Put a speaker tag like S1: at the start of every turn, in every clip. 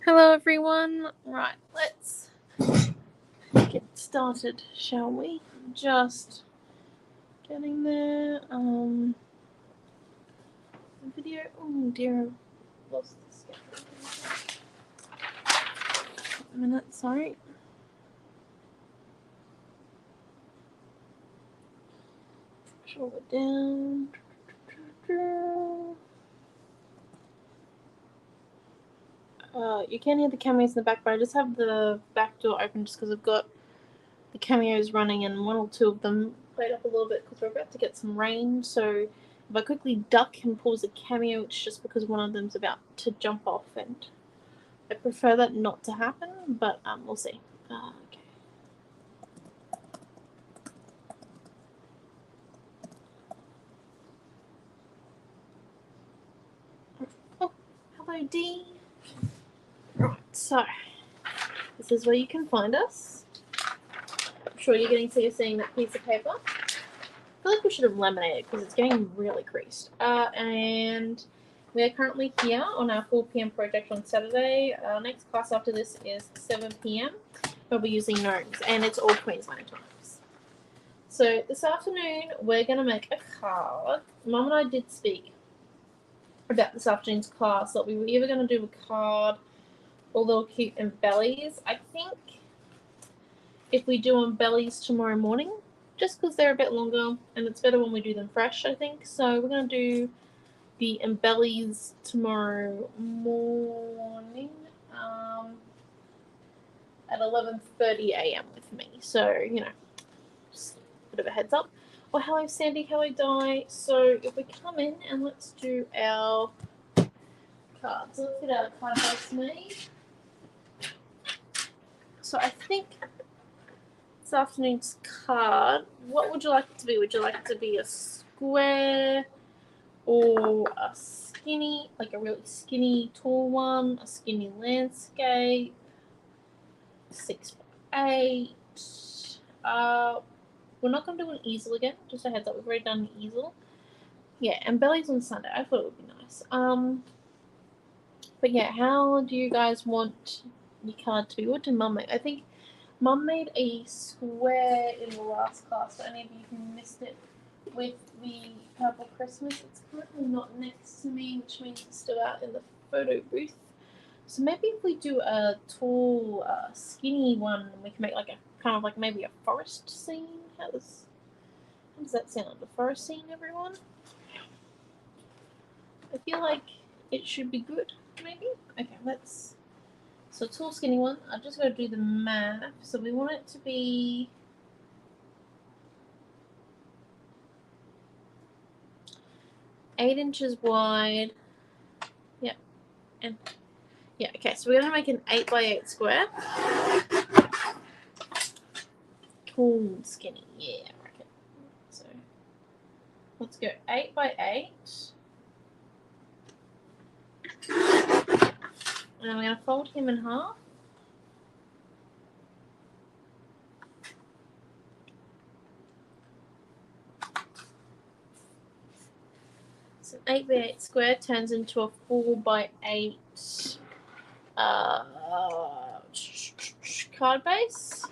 S1: Hello everyone. Right, let's get started, shall we? Just getting there. The video. Oh dear, I've lost the schedule. A minute, sorry. Scroll it down. You can hear the cameos in the back, but I just have the back door open just because I've got the cameos running and one or two of them played up a little bit because we're about to get some rain. So if I quickly duck and pause the cameo, it's just because one of them's about to jump off, and I prefer that not to happen, but we'll see. Okay. Oh, hello Dee. Right, so this is where you can find us. I'm sure you're getting sick of seeing that piece of paper. I feel like we should have laminated because it's getting really creased. And we are currently here on our 4 PM project on Saturday. Our next class after this is 7 PM. We'll be using gnomes, and it's all Queensland times. So this afternoon, we're going to make a card. Mum and I did speak about this afternoon's class that we were either going to do a card or little cute embellies. I think if we do embellies tomorrow morning, just because they're a bit longer and it's better when we do them fresh, I think. So we're going to do the embellies tomorrow morning at 11:30 AM with me. So, you know, just a bit of a heads up. Oh, hello Sandy, hello Di. So if we come in and let's do our cards. Let's get our card base made. So I think this afternoon's card, what would you like it to be? Would you like it to be a square or a skinny, like a really skinny tall one, a skinny landscape, 6x8? We're not going to do an easel again, just a heads up, we've already done an easel. Yeah, and bellies on Sunday, I thought it would be nice. But yeah, how do you guys want your card to be? What did Mum make? I think Mum made a square in the last class, for any of you who missed it, with the purple Christmas. It's currently not next to me, which means it's still out in the photo booth. So maybe if we do a tall, skinny one, we can make like a kind of like maybe a forest scene. How does that sound? A forest scene, everyone? I feel like it should be good, maybe? Okay, let's... So tall, skinny one. I've just got to do the math. So we want it to be... eight inches wide. Yep. And yeah, okay, so we're going to make an 8x8 square. Tall and skinny, yeah, I reckon. So let's go 8x8. And I'm going to fold him in half. So an 8x8 square turns into a 4x8 card base.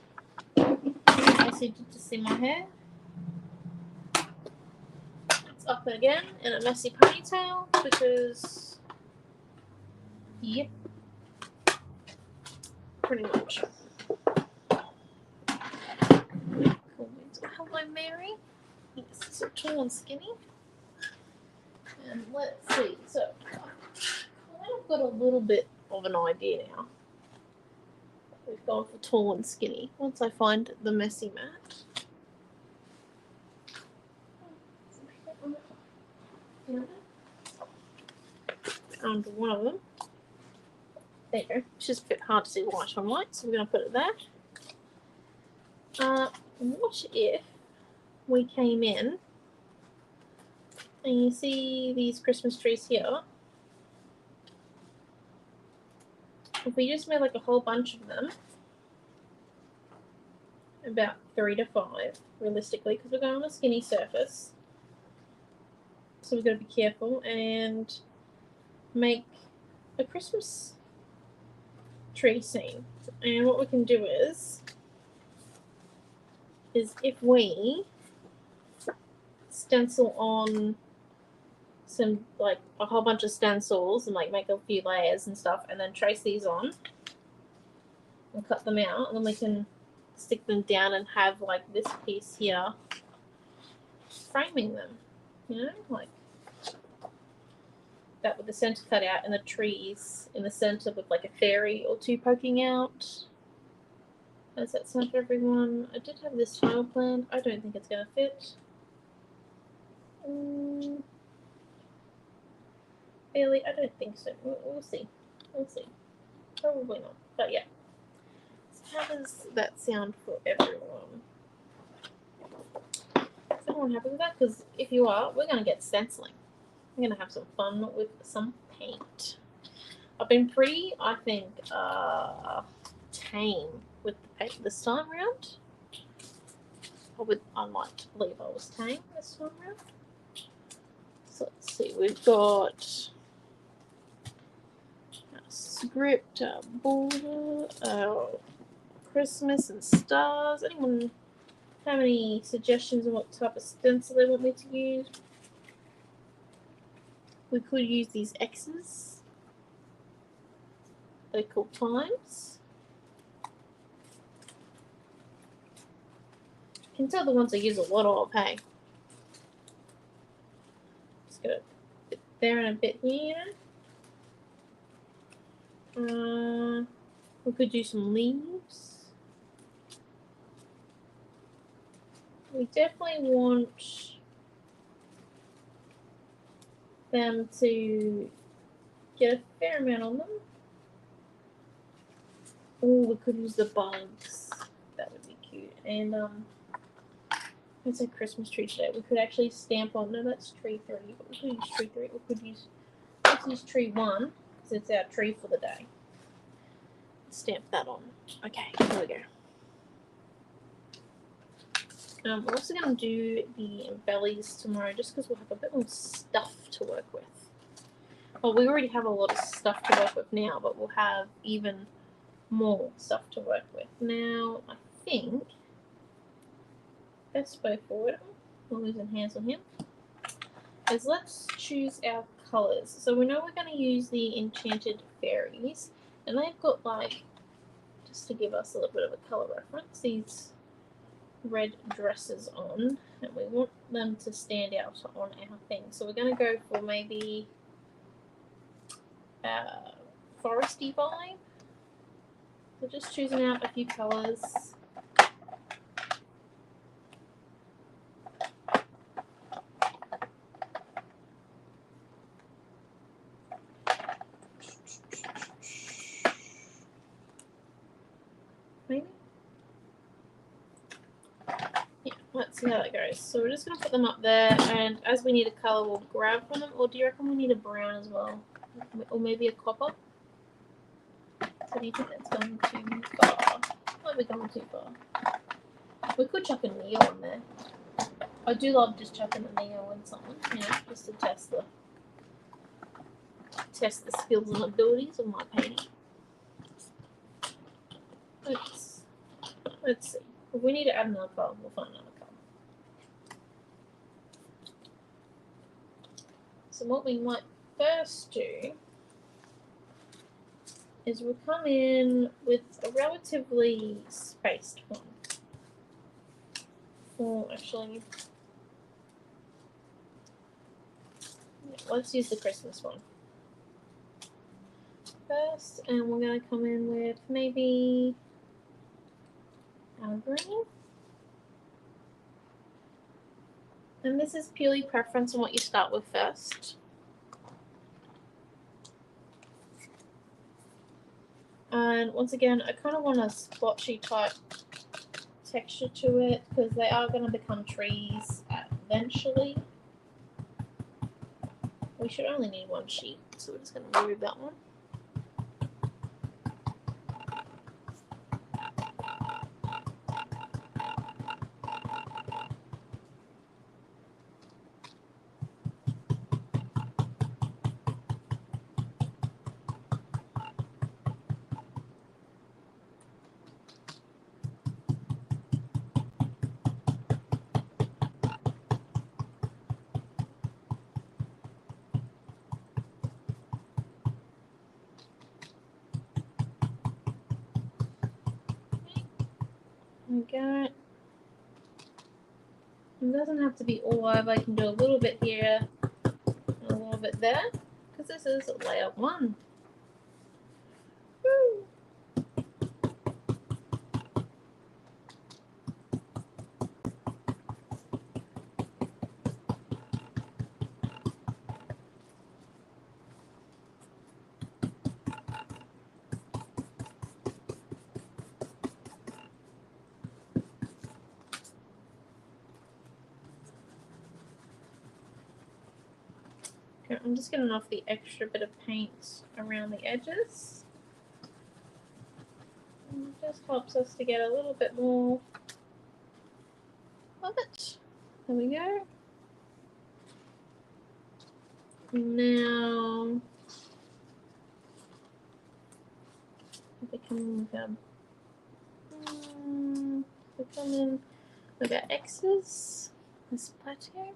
S1: I see, to see my hair. It's up again in a messy ponytail because, yep, pretty much. Hello, Mary. Yes, so tall and skinny. And let's see. So I've got a little bit of an idea now. We've gone for tall and skinny. Once I find the messy mat. Found one of them. There you go. It's just a bit hard to see light on light, so we're going to put it there. What if we came in and you see these Christmas trees here? If we just made like a whole bunch of them, about 3 to 5, realistically, because we're going on a skinny surface, so we've got to be careful and make a Christmas tree scene. And what we can do is if we stencil on some, like a whole bunch of stencils and like make a few layers and stuff, and then trace these on and cut them out, and then we can stick them down and have like this piece here framing them, you know, like that, with the center cut out and the trees in the center with like a fairy or two poking out. Does that sound for everyone? I did have this tile planned. I don't think it's going to fit. Really, I don't think so. We'll see. We'll see. Probably not. But yeah. So how does that sound for everyone? Is everyone happy with that? Because if you are, we're going to get stenciling. We're going to have some fun with some paint. I've been pretty, I think, tame with the paint this time around. I like to believe I was tame this time around. So let's see, we've got a script, a border, Christmas and stars. Anyone have any suggestions on what type of stencil they want me to use? We could use these X's. They're called times. You can tell the ones I use a lot of, hey. Just got a bit there and a bit here. We could do some leaves. We definitely want them to get a fair amount on them. Oh, we could use the bugs. That would be cute. And it's a Christmas tree today. We could actually stamp on. No, that's tree 3. But we could use tree 3. We could use. Let's use tree 1 because it's our tree for the day. Stamp that on. Okay, here we go. We're also going to do the bellies tomorrow just because we'll have a bit more stuff to work with. Well, we already have a lot of stuff to work with now, but we'll have even more stuff to work with. Now, I think best way forward, we're losing hands on him, is let's choose our colours. So we know we're going to use the enchanted fairies, and they've got, like, just to give us a little bit of a colour reference, these red dresses on, and we want them to stand out on our thing. So we're going to go for maybe foresty vibe. So just choosing out a few colours. Maybe? Yeah, let's see how that goes. So we're just going to put them up there, and as we need a colour, we'll grab from them. Or do you reckon we need a brown as well? Or maybe a copper? So do you think that's going too far? Might be going too far. We could chuck a Neo in there. I do love just chucking a Neo in something, you know, just to test the skills and abilities of my painting. Let's see. If we need to add another colour, we'll find another colour. So what we might first do is we'll come in with a relatively spaced one. Or actually, yeah, let's use the Christmas one first, and we're going to come in with maybe our green. And this is purely preference on what you start with first. And once again, I kind of want a splotchy type texture to it because they are going to become trees eventually. We should only need one sheet, so we're just going to remove that one. go. It doesn't have to be all over. I can do a little bit here and a little bit there because this is layout 1. Woo. Okay, I'm just getting off the extra bit of paint around the edges. And it just helps us to get a little bit more of it. There we go. Now, we come in with our X's, this plateau.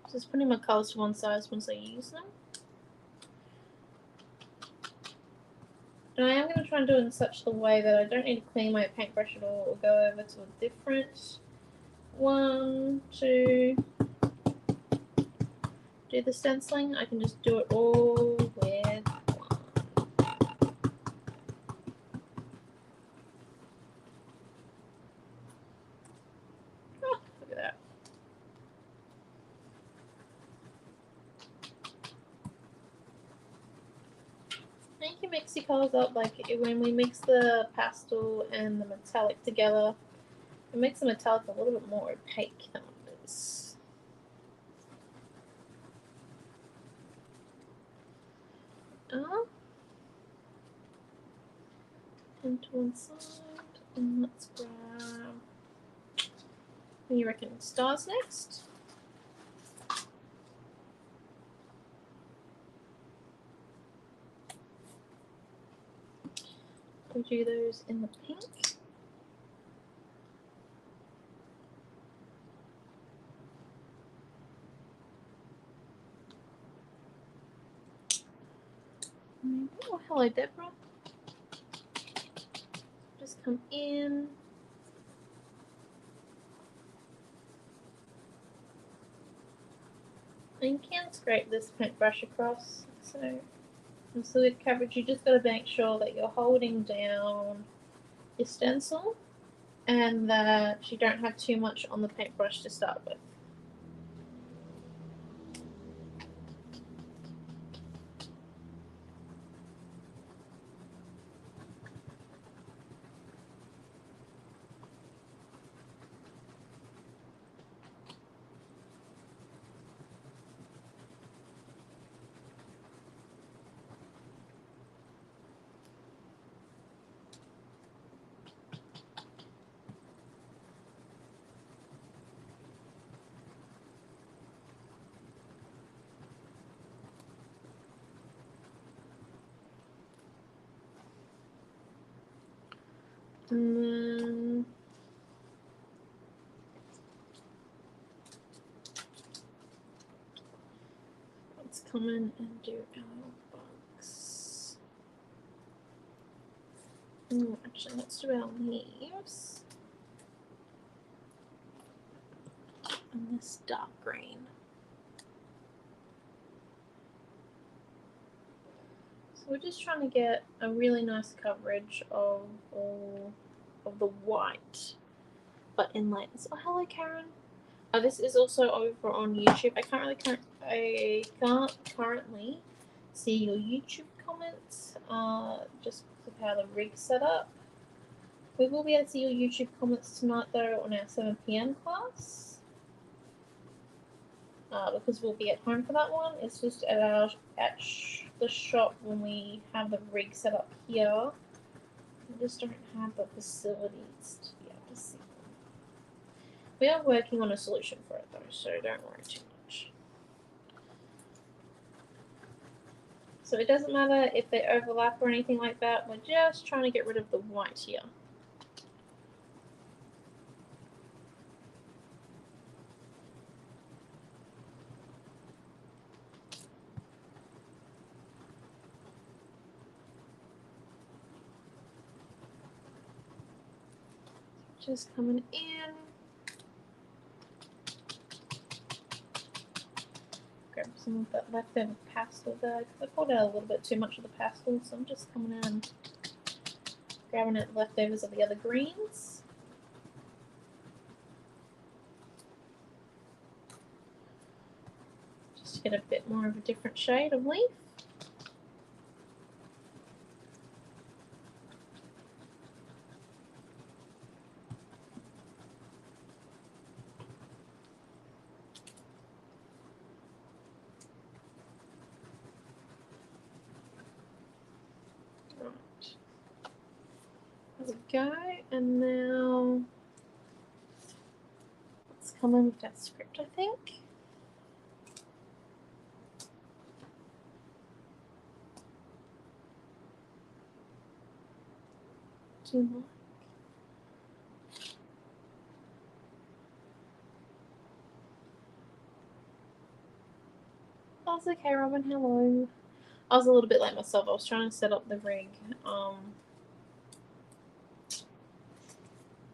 S1: Just putting my colours to one side once I use them. And I am going to try and do it in such a way that I don't need to clean my paintbrush at all or go over to a different one to do the stenciling. I can just do it all with one. Oh, look at that. And you can mix your colours up, like when we mix the pastel and the metallic together, it makes the metallic a little bit more opaque than what it is. Into one side, and let's grab. What do you reckon? Stars next? We'll do those in the pink. Oh, hello, Deborah. Just come in. And you can scrape this paintbrush across. So, with coverage, you just got to make sure that you're holding down your stencil and that you don't have too much on the paintbrush to start with. And then let's come in and do our bugs. Oh, actually, let's do our leaves. And this dark green. So we're just trying to get a really nice coverage of all of the white, but in layers. Oh, hello, Karen. This is also over on YouTube. I can't currently see your YouTube comments just because of how the rig's set up. We will be able to see your YouTube comments tonight though on our 7 PM class. Because we'll be at home for that one. It's just at the shop when we have the rig set up here. We just don't have the facilities to be able to see them. We are working on a solution for it though, so don't worry too much. So it doesn't matter if they overlap or anything like that. We're just trying to get rid of the white here. Just coming in. Grab some of that leftover pastel there, because I pulled out a little bit too much of the pastel, so I'm just coming in and grabbing out leftovers of the other greens. Just to get a bit more of a different shade of leaf. There we go, and now let's come in with that script, I think. Do you like? That's okay, Robin. Hello. I was a little bit late myself. I was trying to set up the rig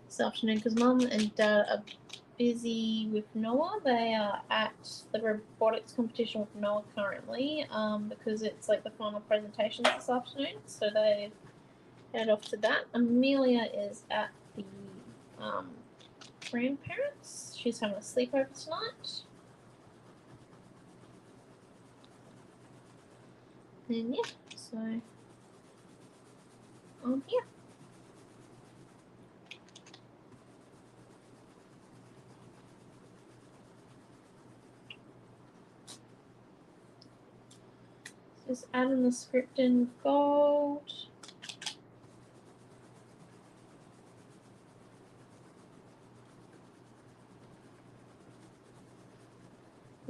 S1: this afternoon because Mum and Dad are busy with Noah. They are at the robotics competition with Noah currently because it's like the final presentations this afternoon. So they head off to that. Amelia is at the grandparents. She's having a sleepover tonight. And yeah, so yeah. Just adding the script in gold.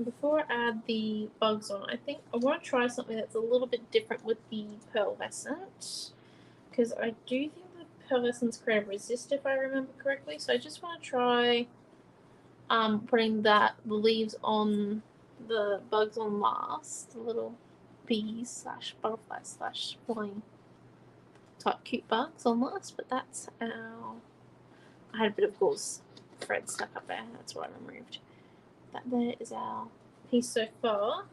S1: Before I add the bugs on, I think I want to try something that's a little bit different with the pearlescent, because I do think the pearlescent's creative resist, if I remember correctly. So I just want to try putting the leaves on the bugs on last, the little bees / butterflies / flying type cute bugs on last. But that's our. I had a bit of gauze thread stuck up there. That's what I removed. That there is our piece so far.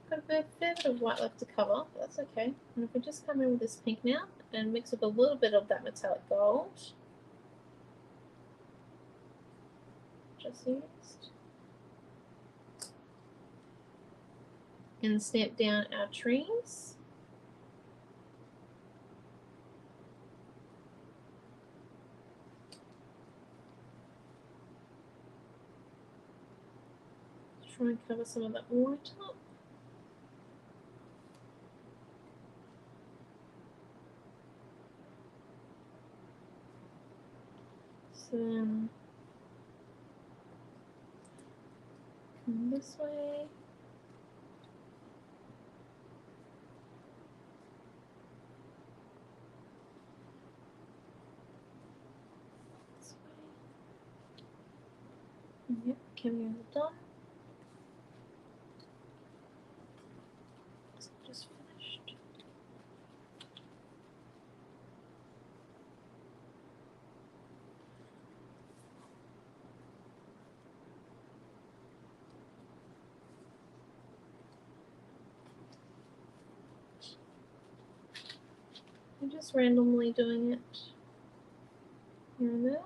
S1: Got a fair bit of white left to cover, but that's okay. And if we just come in with this pink now and mix with a little bit of that metallic gold, just used, and stamp down our trees. Try and cover some of that white up. So then come this way. This way. Yep, can we done? Just finished. I'm just randomly doing it here and there.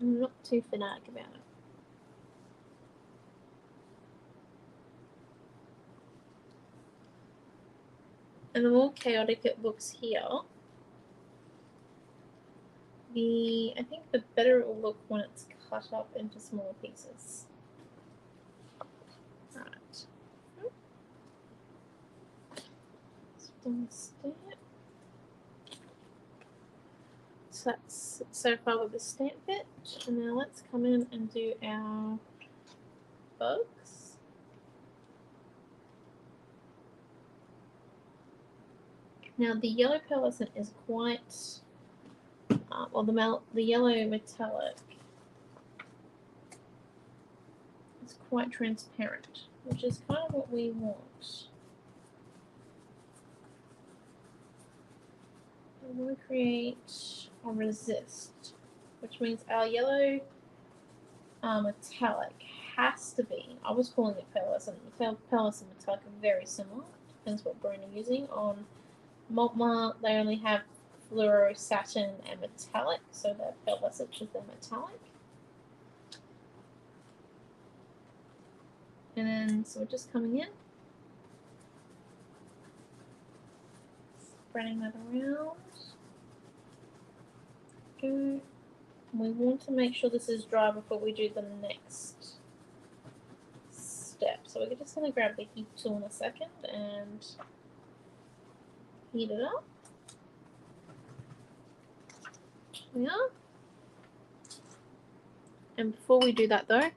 S1: I'm not too fanatic about it. And the more chaotic it looks here, I think the better it will look when it's cut up into smaller pieces. Right. Done the stamp. So that's so far with the stamp bit. And now let's come in and do our bugs. Now the yellow pearlescent is quite, well the yellow metallic is quite transparent. which is kind of what we want. We want to create a resist, which means our yellow metallic has to be, I was calling it pearlescent. Pearlescent and metallic are very similar. Depends what brand you're using. On Maltma, they only have fluoro, satin, and metallic, so they're pearlescent because they're metallic. And then, so we're just coming in, spreading that around. Go. We want to make sure this is dry before we do the next step. So we're just going to grab the heat tool in a second and heat it up. There we are. And before we do that though,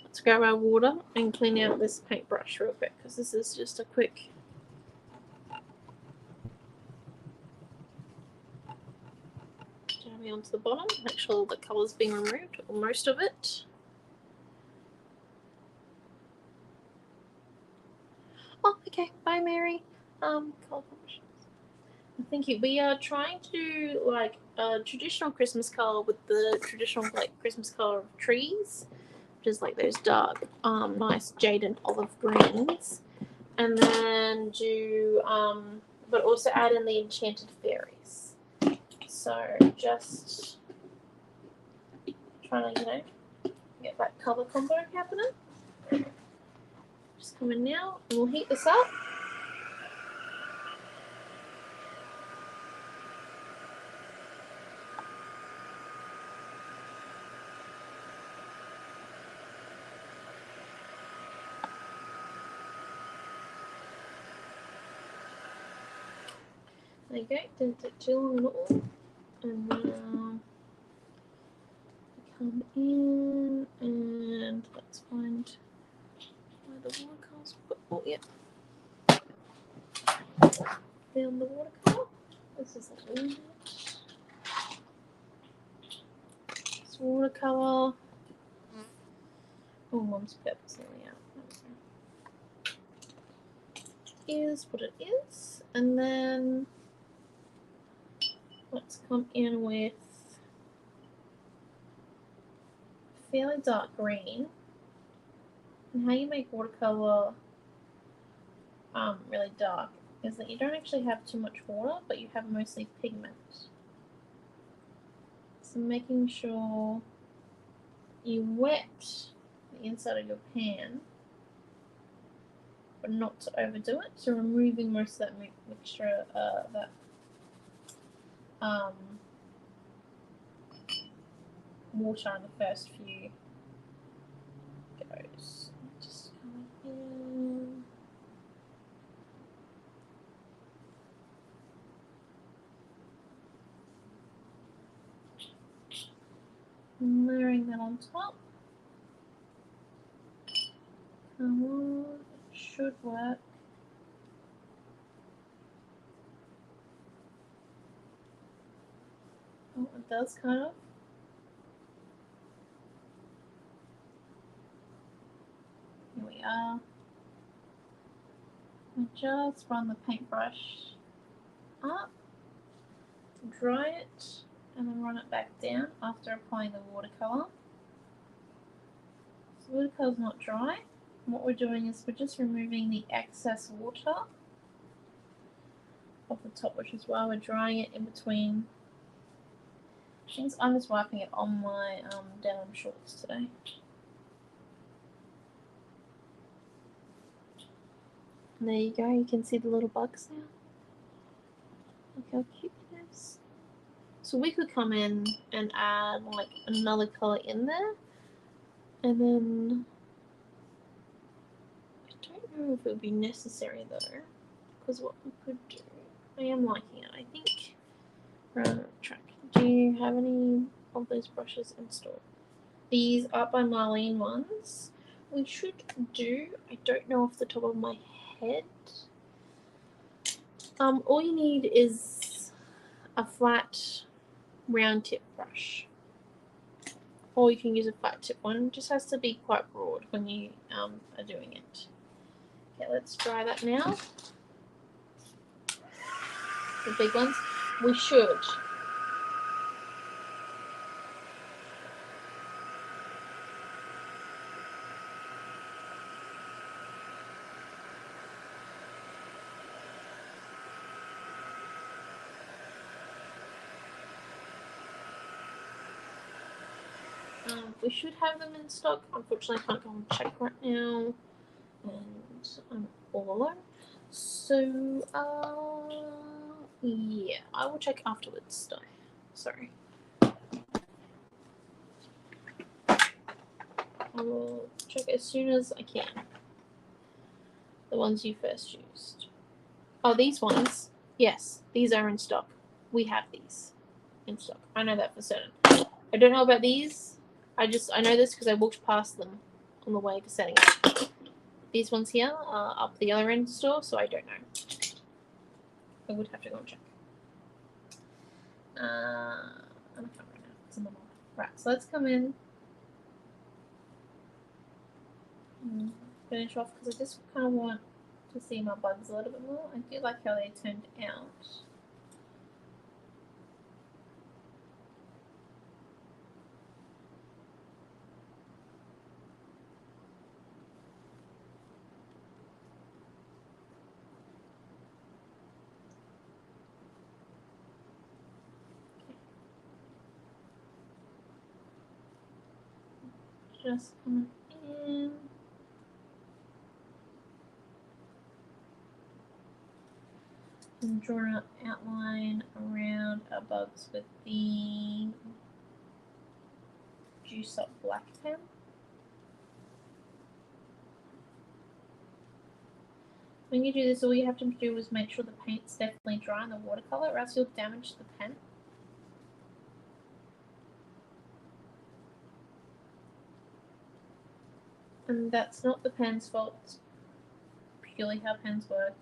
S1: let's grab our water and clean out this paintbrush real quick, because this is just a quick jabbing onto the bottom. Make sure the colour's being removed, or most of it. Oh, okay. Bye, Mary. Colour combinations. Thank you. We are trying to do like a traditional Christmas colour with the traditional like Christmas colour of trees, which is like those dark, nice jade and olive greens, and then do, but also add in the enchanted fairies. So just trying to, you know, get that colour combo happening. Just come in now, and we'll heat this up. There you go, didn't take too long at all. And now come in and let's find where the watercolors put. Oh, yeah. Found the watercolor. This is a little bit. This watercolor. Oh, Mum's purposely out. Is what it is. And then let's come in with fairly dark green. And how you make watercolor really dark is that you don't actually have too much water, but you have mostly pigment. So making sure you wet the inside of your pan, but not to overdo it. So removing most of that mixture, that water in the first few goes. Just coming in. Layering that on top. Come on, it should work. Oh, it does kind of. Here we are. I just run the paintbrush up, dry it, and then run it back down after applying the watercolor. So the watercolor's not dry. And what we're doing is we're just removing the excess water off the top, which is why we're drying it in between. I'm just wiping it on my denim shorts today. And there you go, you can see the little bugs now. Look how cute it is. So we could come in and add like another colour in there. And then I don't know if it would be necessary though, because what we could do, I am liking it. I think we're on track. Do you have any of those brushes installed? These Art by Marlene ones we should do. I don't know off the top of my head. All you need is a flat round tip brush or you can use a flat tip one. It just has to be quite broad when you are doing it. Okay, let's try that now. The big ones. We should. We should have them in stock. Unfortunately, I can't go and check right now, and I'm all alone. So, yeah, I will check afterwards, though. Sorry. I will check as soon as I can. The ones you first used. Oh, these ones. Yes, these are in stock. We have these in stock. I know that for certain. I don't know about these. I know this because I walked past them on the way to setting it. These ones here are up the other end of the store, so I don't know. I would have to go and check. I can't right now. It's in the mall. Right, so let's come in. Finish off because I just kind of want to see my bugs a little bit more. I do like how they turned out. Just coming in. And draw an outline around our bugs with the Juice Up Black pen. When you do this, all you have to do is make sure the paint's definitely dry in the watercolor, or else you'll damage the pen. And that's not the pen's fault, it's purely how pens work.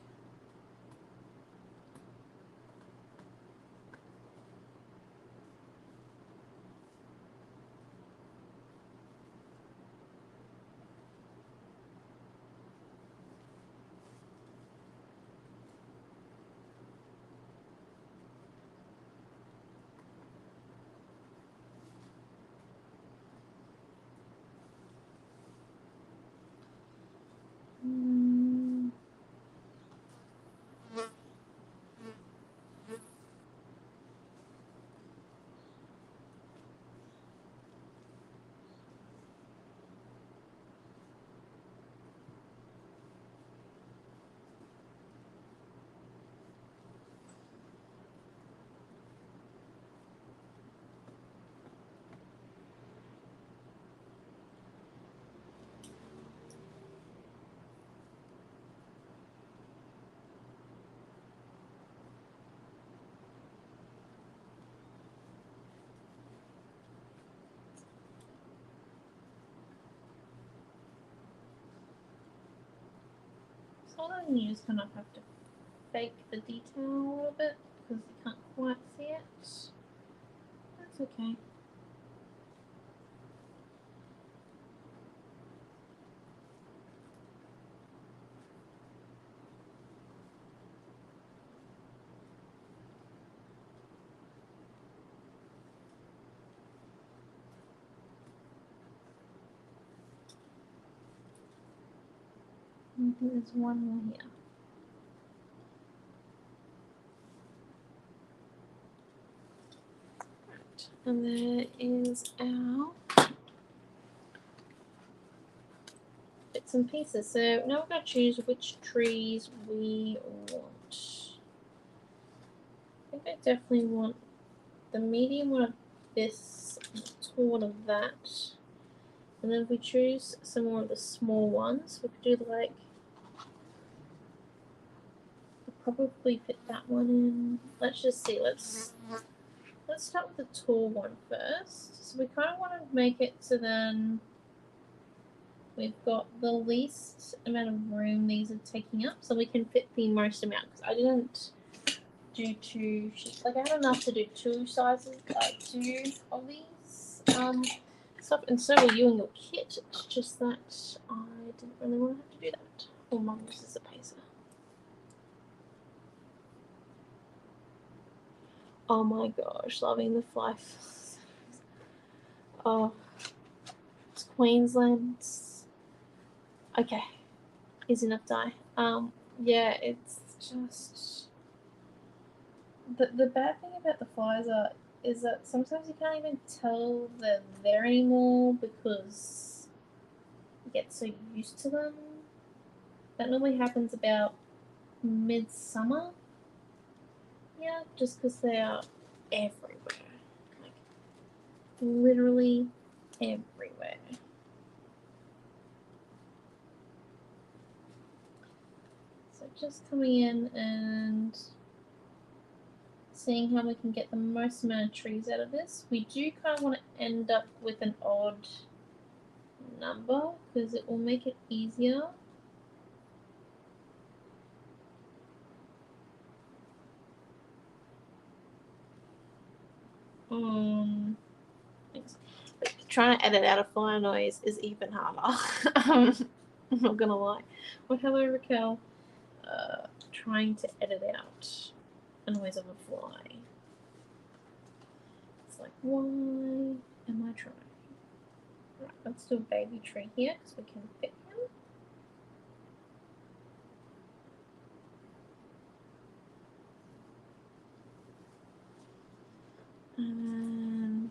S1: So then you just kind of have to fake the detail a little bit because you can't quite see it. That's okay. I think there's one more here. Right. And there is our bits and pieces. So now we're going to choose which trees we want. I think I definitely want the medium one of this, and the tall one of that. And then if we choose some more of the small ones, we could do like, probably fit that one in. Let's just see. Let's start with the tall one first. So we kind of want to make it so then we've got the least amount of room these are taking up, so we can fit the most amount. Because I didn't do I had enough to do two sizes, two of these. stuff, and so will you and your kit. It's just that I didn't really want to have to do that. Or Mum uses a pacer. Oh my gosh, loving the fly. Oh, it's Queensland. Okay, easy enough dye. Yeah, it's just the bad thing about the flies is that sometimes you can't even tell they're there anymore because you get so used to them. That normally happens about midsummer. Yeah, just because they are everywhere. Like, literally everywhere. So just coming in and seeing how we can get the most amount of trees out of this. We do kind of want to end up with an odd number because it will make it easier. But trying to edit out a fire noise is even harder. I'm not gonna lie. Well, hello Raquel. Trying to edit out a noise of a fly. It's like, why am I trying? Right, let's do a baby tree here because we can fit him. And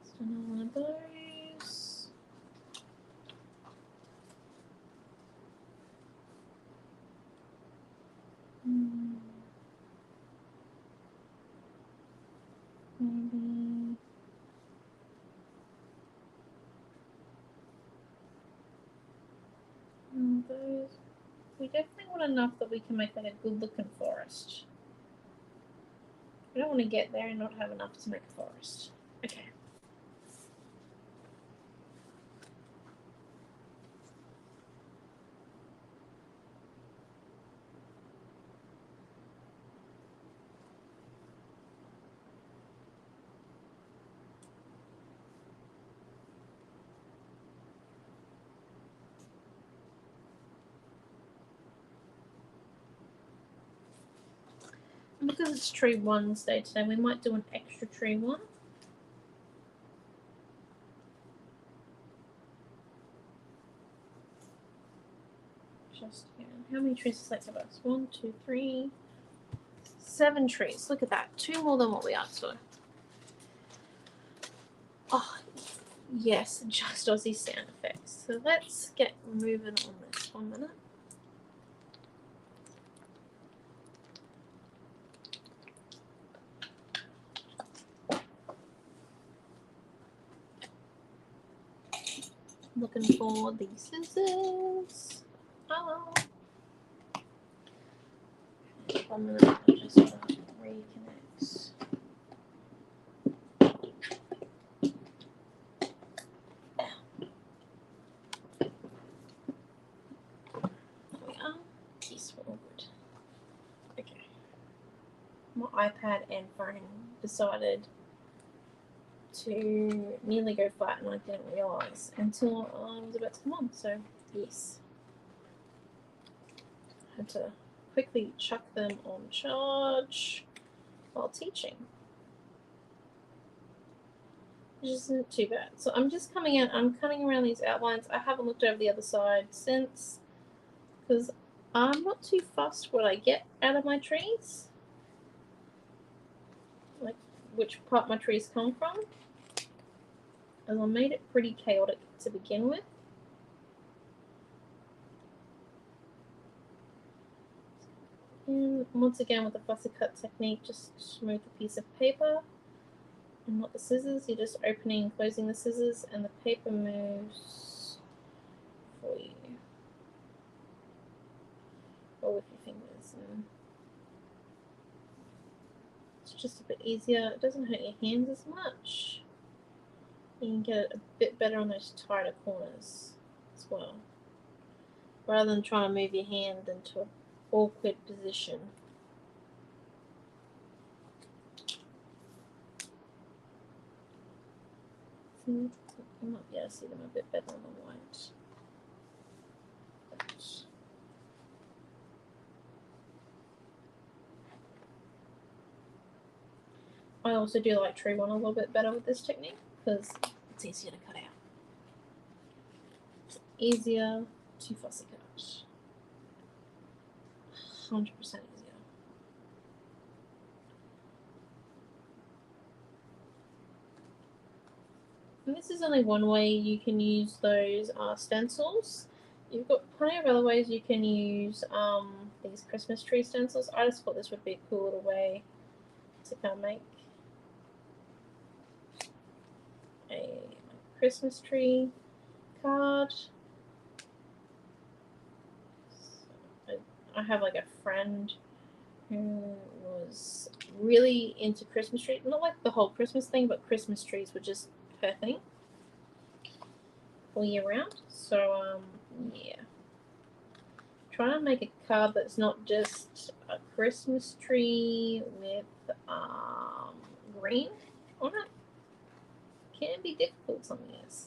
S1: just another one of those. Maybe. Those. We definitely want enough that we can make like a good looking forest. We don't want to get there and not have enough to make a forest. Okay. Because it's tree 1's day today, we might do an extra tree 1. Just here. How many trees does that give us? 1, 2, 3, 7 trees. Look at that. 2 more than what we asked for. Oh, yes, just Aussie sound effects. So let's get moving on this 1 minute. Looking for the scissors. Oh. 1 minute, I'll just reconnect. There we are. Peaceful. Good. Okay. My iPad and phone decided to nearly go flat and I didn't realise until I was about to come on, so yes. I had to quickly chuck them on charge while teaching. Which isn't too bad. So I'm just coming in, I'm cutting around these outlines. I haven't looked over the other side since, because I'm not too fussed what I get out of my trees. Like which part my trees come from. As I made it pretty chaotic to begin with. And once again with the fussy cut technique, just smooth the piece of paper and not the scissors. You're just opening and closing the scissors and the paper moves for you. Or with your fingers. And it's just a bit easier. It doesn't hurt your hands as much. You can get it a bit better on those tighter corners as well, rather than trying to move your hand into an awkward position. You might be able to see them a bit better on the white. I also do like tree one a little bit better with this technique because it's easier to cut out. It's easier to fussy cut. 100% easier. And this is only one way you can use those stencils. You've got plenty of other ways you can use these Christmas tree stencils. I just thought this would be a cool little way to kind of make a Christmas tree card. So I have like a friend who was really into Christmas trees. Not like the whole Christmas thing, but Christmas trees were just her thing all year round. So yeah, trying to make a card that's not just a Christmas tree with green on it can be difficult some years.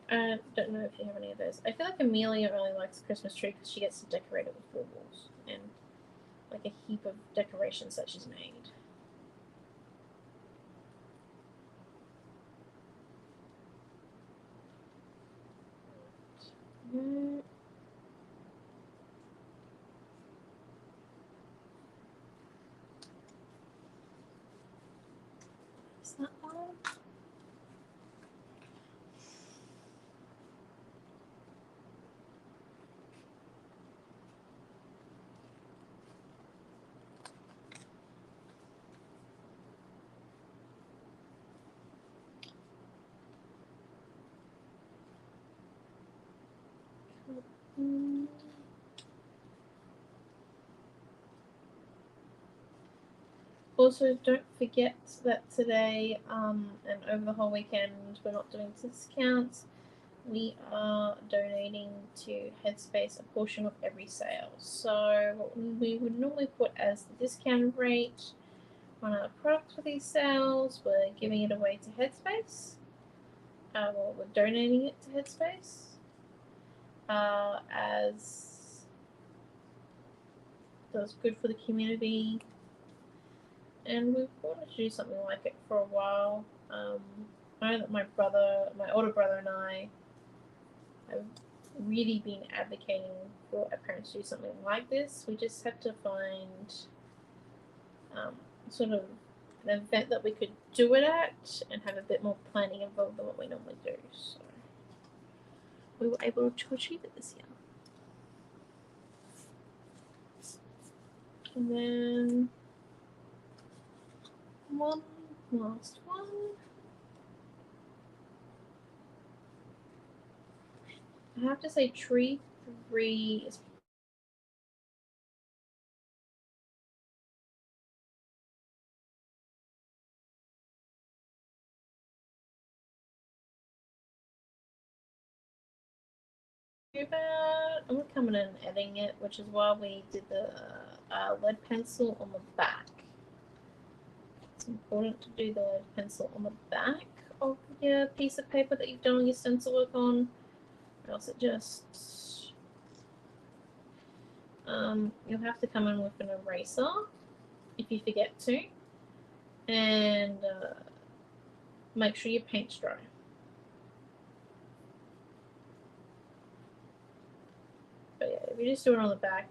S1: I don't know if you have any of those. I feel like Amelia really likes the Christmas tree because she gets to decorate it with baubles and like a heap of decorations that she's made. Is that one? Also, don't forget that today and over the whole weekend we're not doing discounts. We are donating to Headspace a portion of every sale. So what we would normally put as the discount rate on our products for these sales, we're giving it away to Headspace. Well, we're donating it to Headspace as that's good for the community. And we've wanted to do something like it for a while. I know that my older brother and I have really been advocating for our parents to do something like this. We just have to find sort of an event that we could do it at and have a bit more planning involved than what we normally do. So we were able to achieve it this year. And then one last one. I have to say tree 3 is about. I'm gonna come in and editing it, which is why we did the lead pencil on the back. It's important to do the lead pencil on the back of your piece of paper that you've done your stencil work on, or else it just you'll have to come in with an eraser if you forget to, and make sure your paint's dry. But yeah, if you just do it on the back,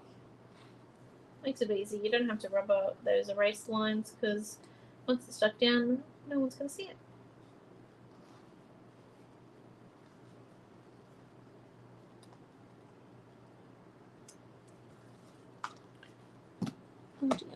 S1: makes it easy. You don't have to rub out those erase lines because once it's stuck down, no one's going to see it. Oh dear.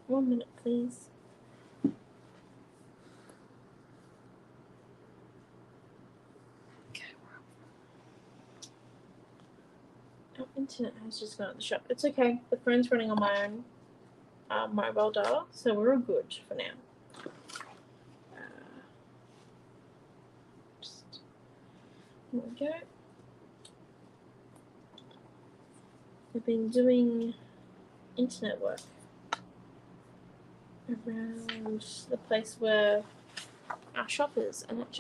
S1: 1 minute, please. Our internet has just gone at the shop. It's okay. The phone's running on my own mobile data, so we're all good for now. There we go. I've been doing internet work around the place where our shop is, and it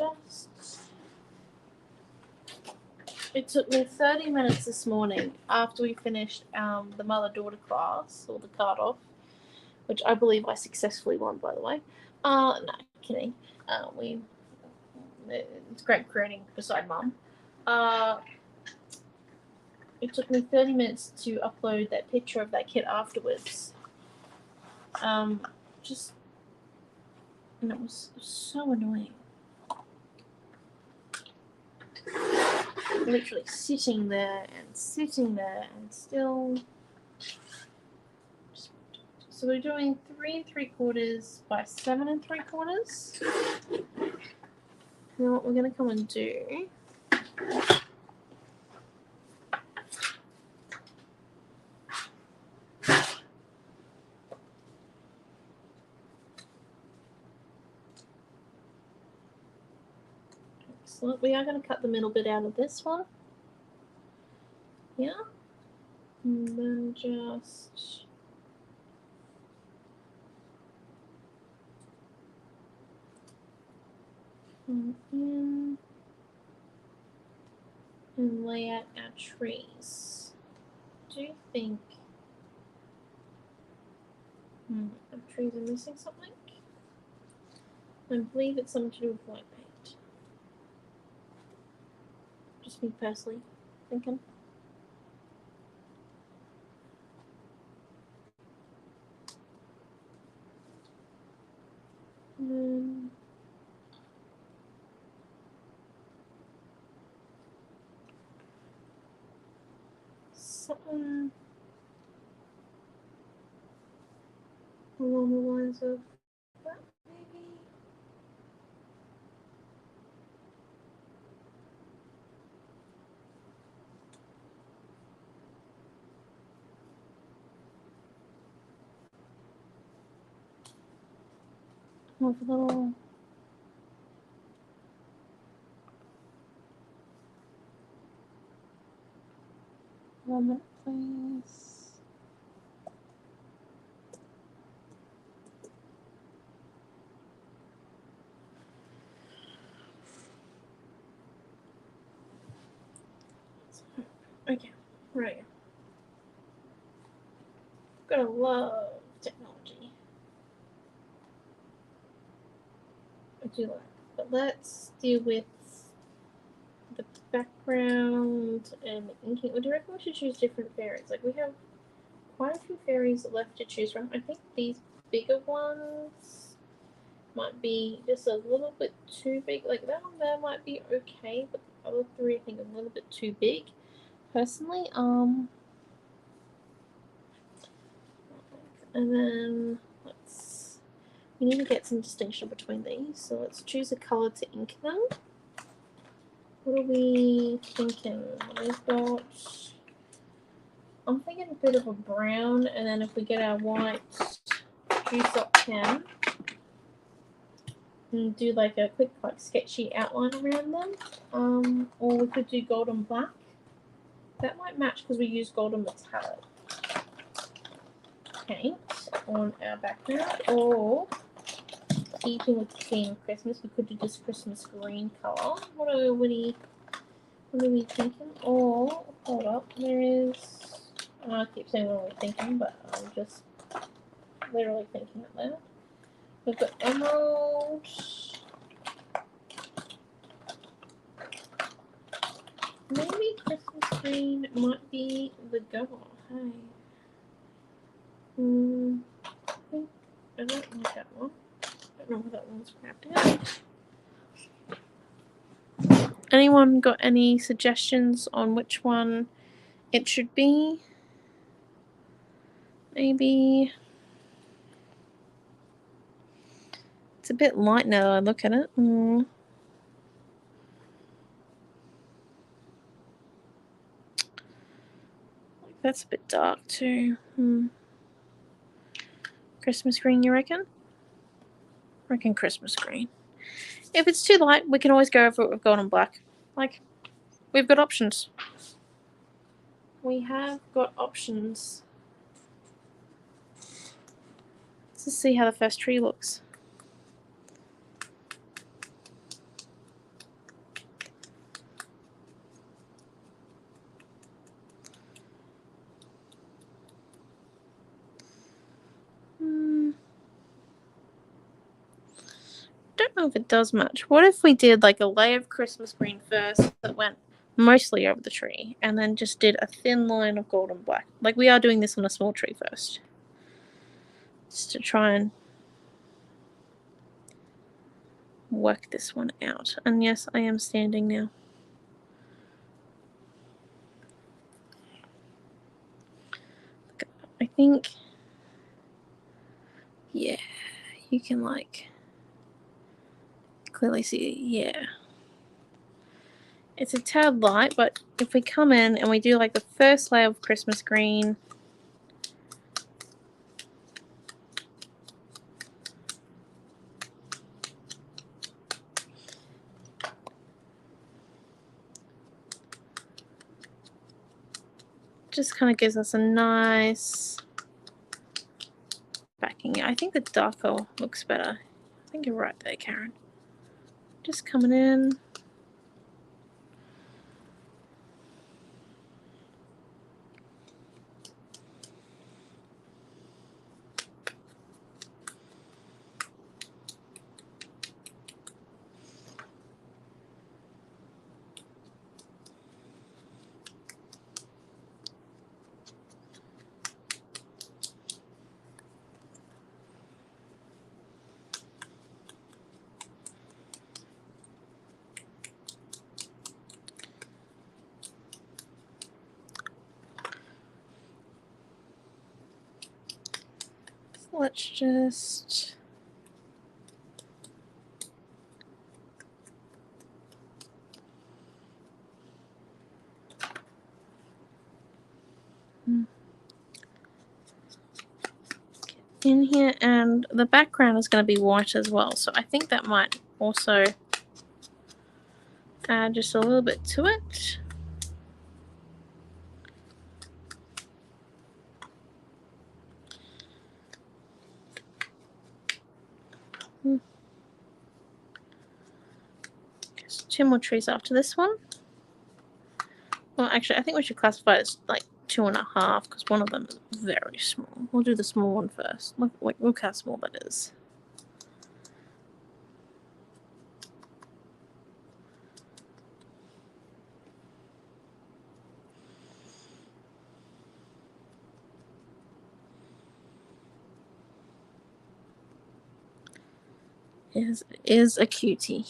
S1: took me 30 minutes this morning after we finished the mother-daughter class, or the card off, which I believe I successfully won, by the way. No, kidding. It's great creating beside Mum. It took me 30 minutes to upload that picture of that kit afterwards. And it was so annoying. Literally sitting there and still. So we're doing 3 3/4 by 7 3/4. Now what we're going to come and do. Excellent. We are going to cut the middle bit out of this one. Yeah. And then just come in and lay out our trees. Do you think our trees are missing something? I believe it's something to do with white paint. Just me personally thinking. Something along the lines of that, maybe. Have a little. Moment, please. Okay, right. Gotta love technology. I do like, but let's deal with the background and the inking. Or do you reckon we should choose different fairies? Like, we have quite a few fairies left to choose from. I think these bigger ones might be just a little bit too big. Like, that one there might be okay, but the other 3 I think are a little bit too big. Personally, and then we need to get some distinction between these, so let's choose a colour to ink them. What are we thinking? We've got, I'm thinking a bit of a brown, and then if we get our white juice up pen and do like a quick sketchy outline around them, or we could do golden black. That might match because we use golden metallic paint on our background, or keeping with the theme of Christmas, we could do this Christmas green colour. What are we thinking? Or, hold up, there is, I keep saying what we're thinking, but I'm just literally thinking it loud. We've got emerald. Maybe Christmas green might be the go. Hey. I don't like that one. I don't know what that one's crafted. Anyone got any suggestions on which one it should be? Maybe It's a bit light now that I look at it. That's a bit dark too. Christmas green, you reckon? I reckon Christmas green. If it's too light, we can always go over it with gold and black. Like, we've got options. We have got options. Let's just see how the first tree looks. Don't know if it does much. What if we did like a layer of Christmas green first that went mostly over the tree, and then just did a thin line of gold and black? Like, we are doing this on a small tree first, just to try and work this one out. And yes, I am standing now. I think, yeah, you can like clearly see, yeah. It's a tad light, but if we come in and we do like the first layer of Christmas green, just kind of gives us a nice backing. I think the darker looks better. I think you're right there, Karen. Just coming in. Let's just get in here, and the background is going to be white as well, so I think that might also add just a little bit to it. Just 2 more trees after this one. Well, actually, I think we should classify it as like 2.5 because one of them is very small. We'll do the small one first. Look how small that is. Is a cutie.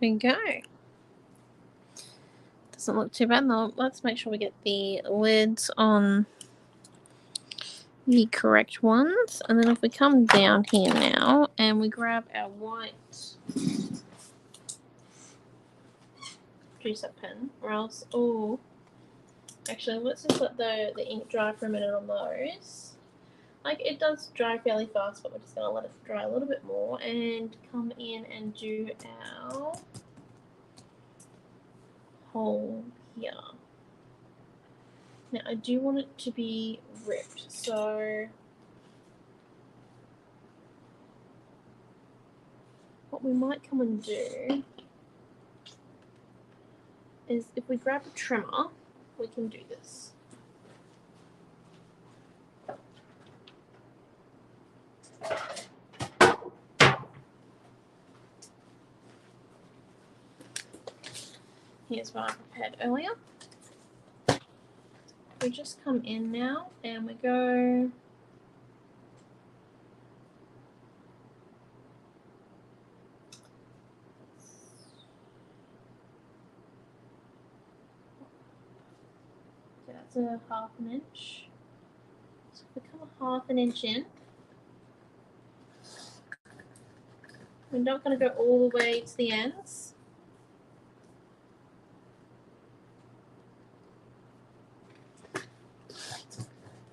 S1: There we go. Doesn't look too bad though. Let's make sure we get the lids on the correct ones. And then if we come down here now and we grab our white juicer pen, or else, oh, actually let's just let the ink dry for a minute on those. Like, it does dry fairly fast, but we're just going to let it dry a little bit more and come in and do our hole here. Now, I do want it to be ripped, so what we might come and do is if we grab a trimmer, we can do this. Here's what I prepared earlier. We just come in now and we go that's a ½ inch. So if we come a ½ inch in, we're not going to go all the way to the ends.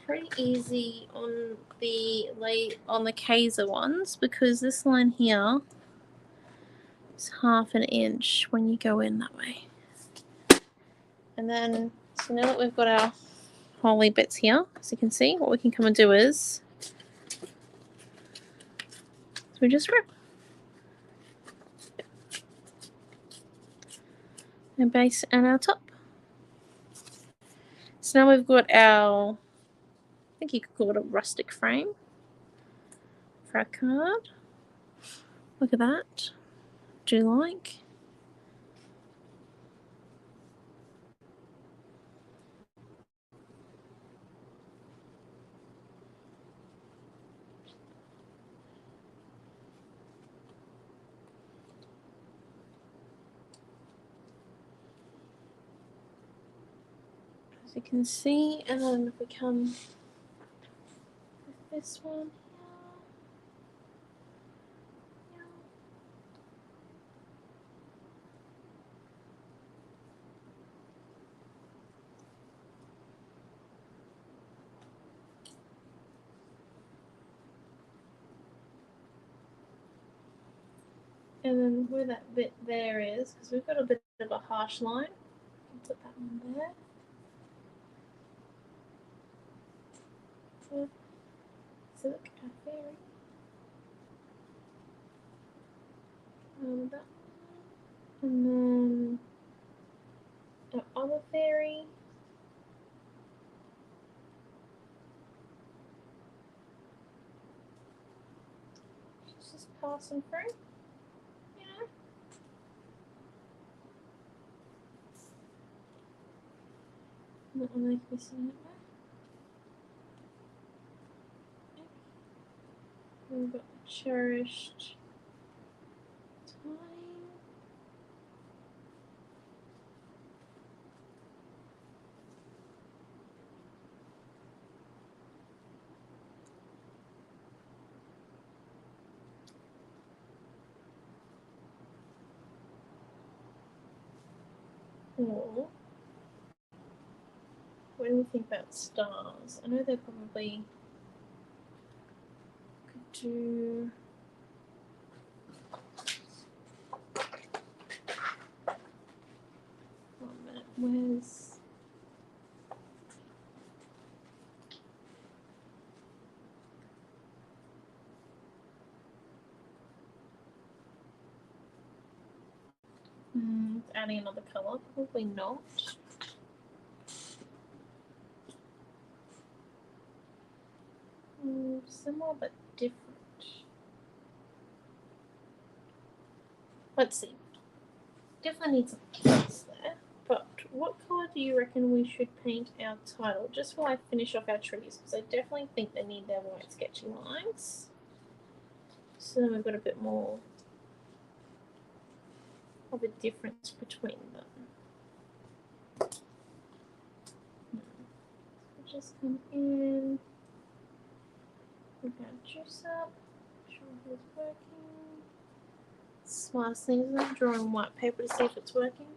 S1: Pretty easy on the Kaiser ones because this line here is ½ inch when you go in that way. And then, so now that we've got our holy bits here, as you can see, what we can come and do is we just rip our base and our top. So now we've got our, I think you could call it a rustic frame for our card. Look at that. Do you like? As you can see, and then if we come with this one here. And then where that bit there is, because we've got a bit of a harsh line, I'll put that one there. So look, our fairy. That one. And then our other fairy. She's just passing through, you know. That will make me see it there. We've got the cherished time. Or when we think about stars, I know they probably could do where's adding another colour? Probably not. Similar but different. Let's see. Definitely need some place there. But what colour do you reckon we should paint our title? Just while I finish off our trees, because I definitely think they need their white sketchy lines. So then we've got a bit more of a difference between them. Just come in with our juice up. Make sure it's working. Smartest thing is I'm drawing white paper to see if it's working.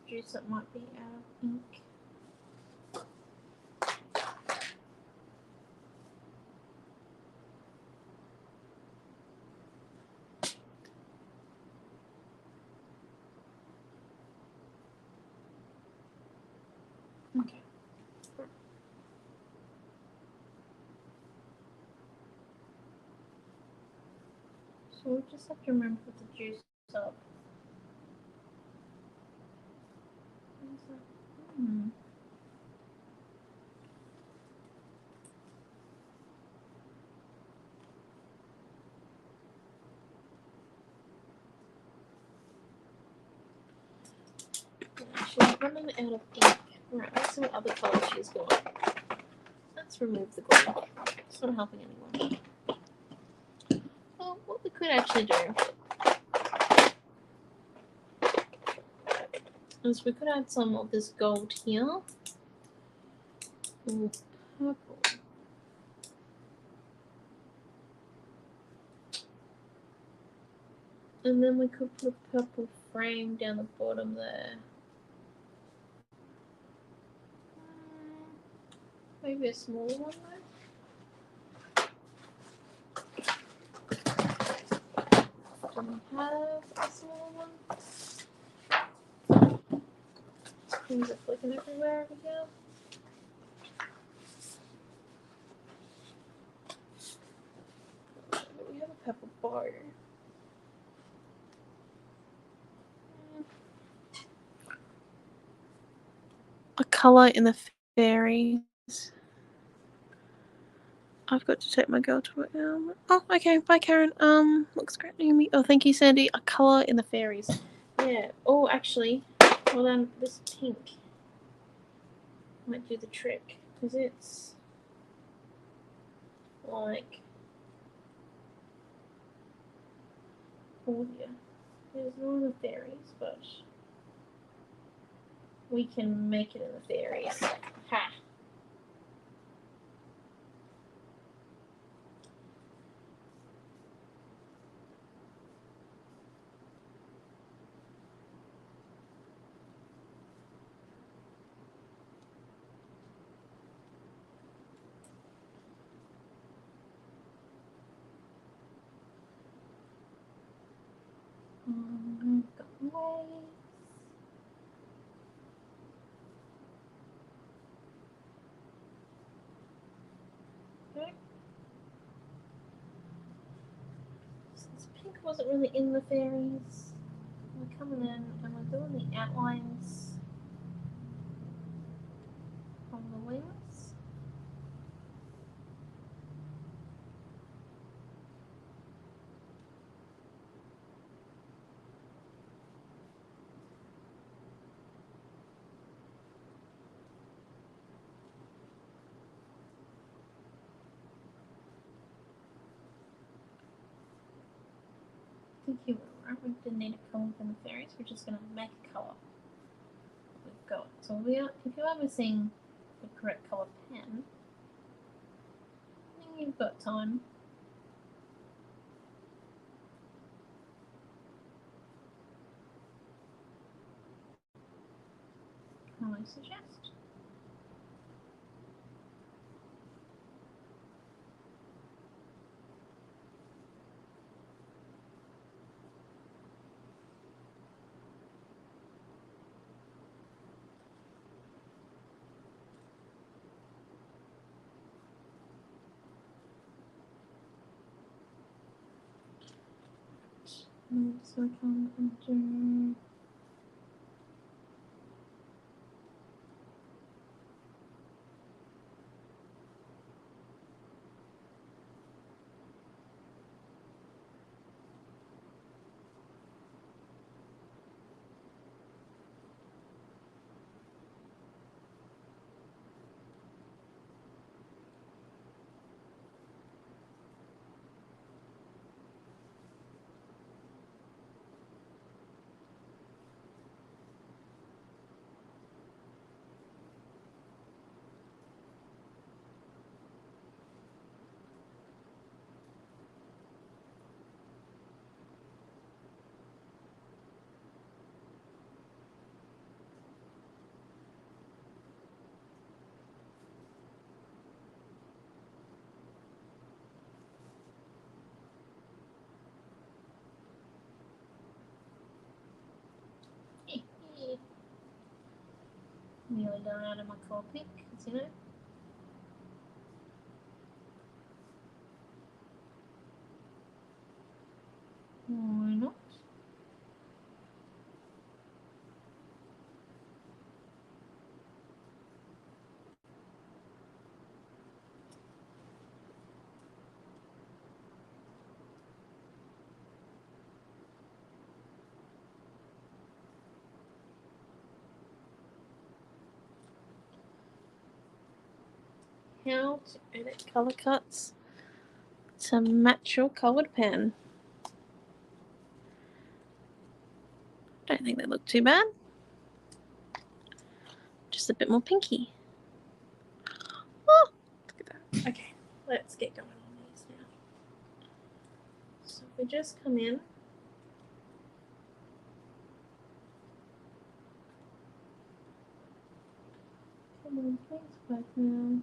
S1: Juice up might be out of ink. Okay. So we'll just have to remember to put the juice up. Hmm. She's running out of ink. Right, let's see what other colours she's got. Let's remove the glue. It's not helping anyone. Well, what we could actually do is we could add some of this gold here. Or purple. And then we could put a purple frame down the bottom there. Maybe a smaller one though. Do we have a smaller one? Things are flicking everywhere over here. But we have a purple bow. A colour in the fairies. I've got to take my girl to it now. Oh, okay. Bye, Karen. Looks great, Naomi. Oh, thank you, Sandy. A colour in the fairies. Yeah. Oh, actually, well then, this pink might do the trick because it's like, oh yeah, there's no in the fairies, but we can make it in the fairies. Ha! Got waves. Okay. Since pink wasn't really in the fairies, we're coming in and we're doing the outlines of the wings. I think you were right. We didn't need a colour from the fairies. We're just going to make a colour. We've got. So we are, if you're ever seeing the correct colour pen, I think you've got time. I suggest. So I come and do. Nearly done out of my colour pick, as you know. how to edit color cuts to match your colored pen. Don't think they look too bad. Just a bit more pinky. Oh, look at that. Okay, let's get going on these now. So if we just come in. Come on, please work now.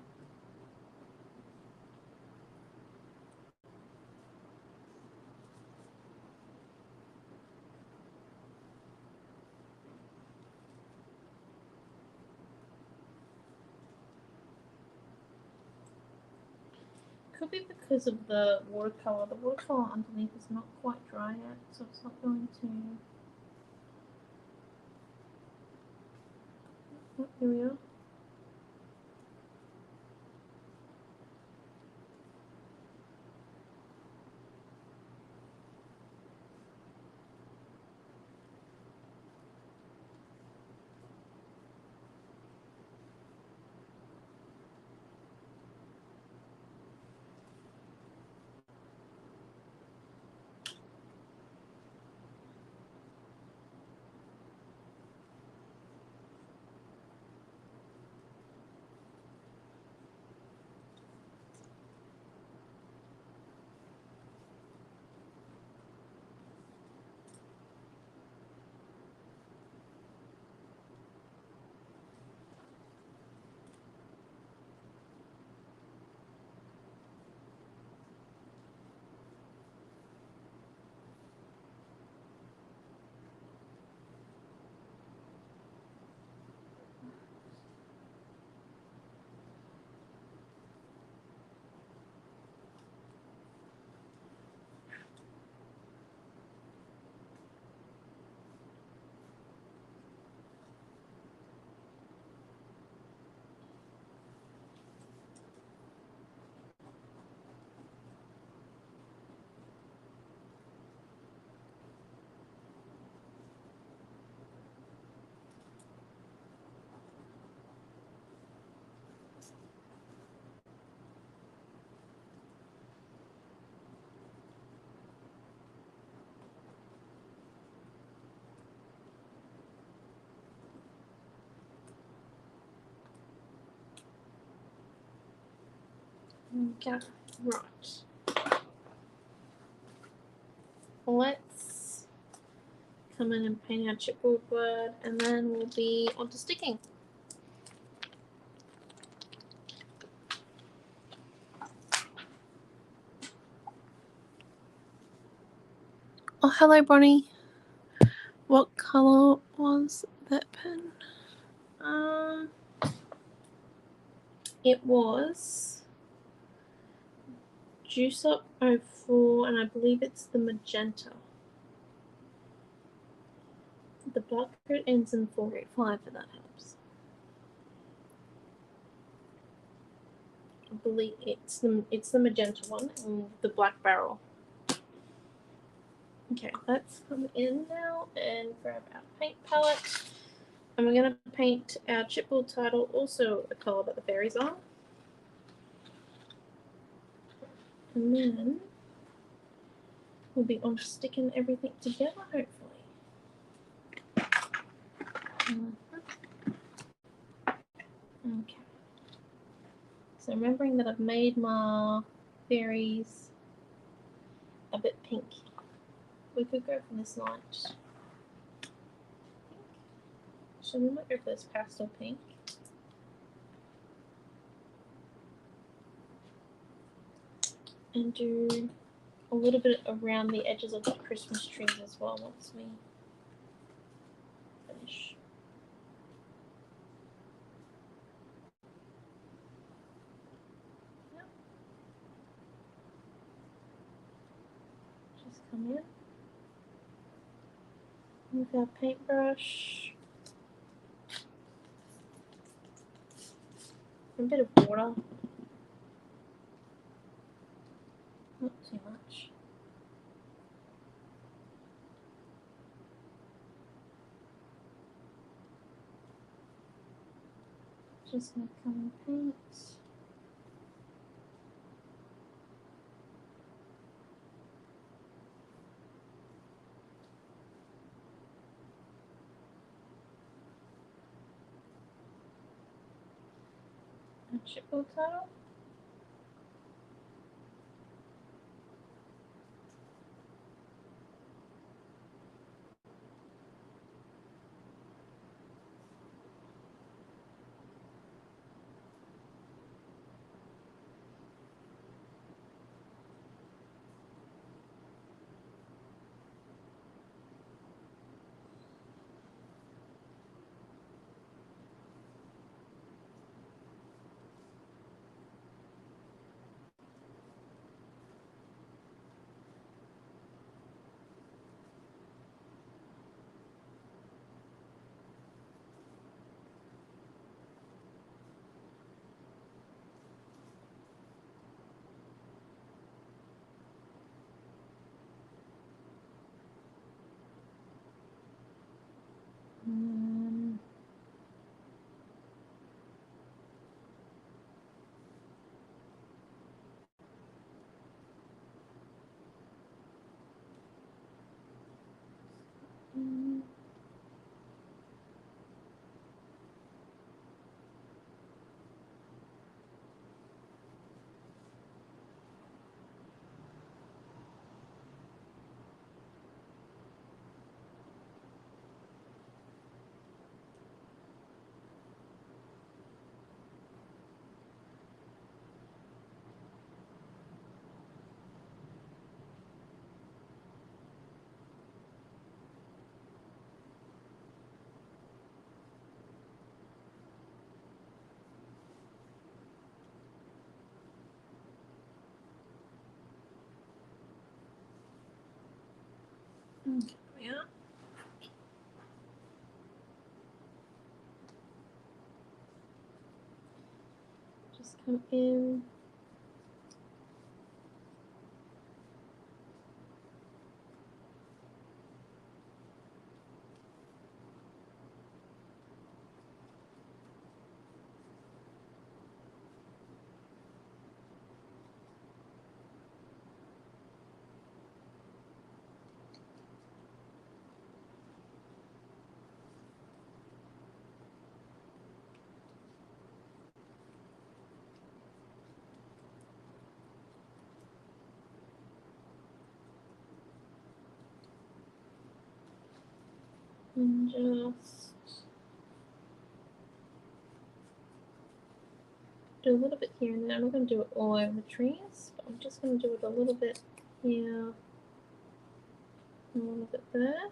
S1: Could be because of the watercolor. The watercolor underneath is not quite dry yet, so it's not going to. Oh, here we are. Okay, right. Let's come in and paint our chipboard word, and then we'll be on to sticking. Oh, hello, Bonnie. What colour was that pen? It was Juice Up 04, and I believe it's the magenta. The black code ends in 485, if that helps. I believe it's the magenta one and the black barrel. Okay, let's come in now and grab our paint palette. And we're going to paint our chipboard title, also the colour that the fairies are. And then we'll be on sticking everything together, hopefully. Okay. So remembering that I've made my fairies a bit pink. We could go for this light. So we might go for this pastel pink. And do a little bit around the edges of the Christmas trees as well once we finish. Yep. Just come in with our paintbrush. A bit of water. Not too much. Just going to come and paint. And chipboard title. Okay, yeah. Just come in. And just do a little bit here and there. I'm not going to do it all over the trees, but I'm just going to do it a little bit here, a little bit there.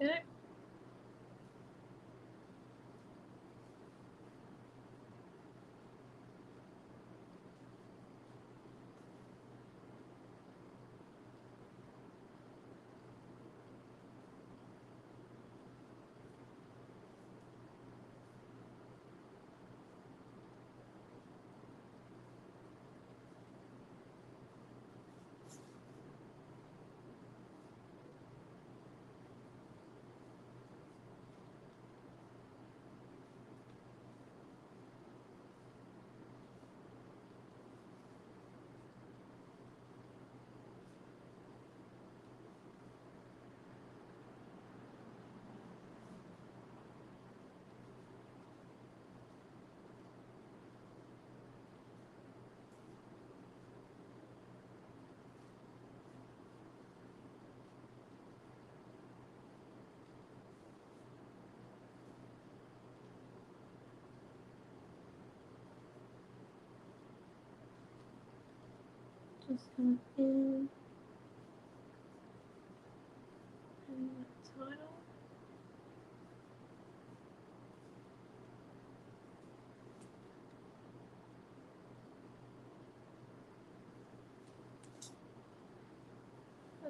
S1: Okay. Just come in and that title.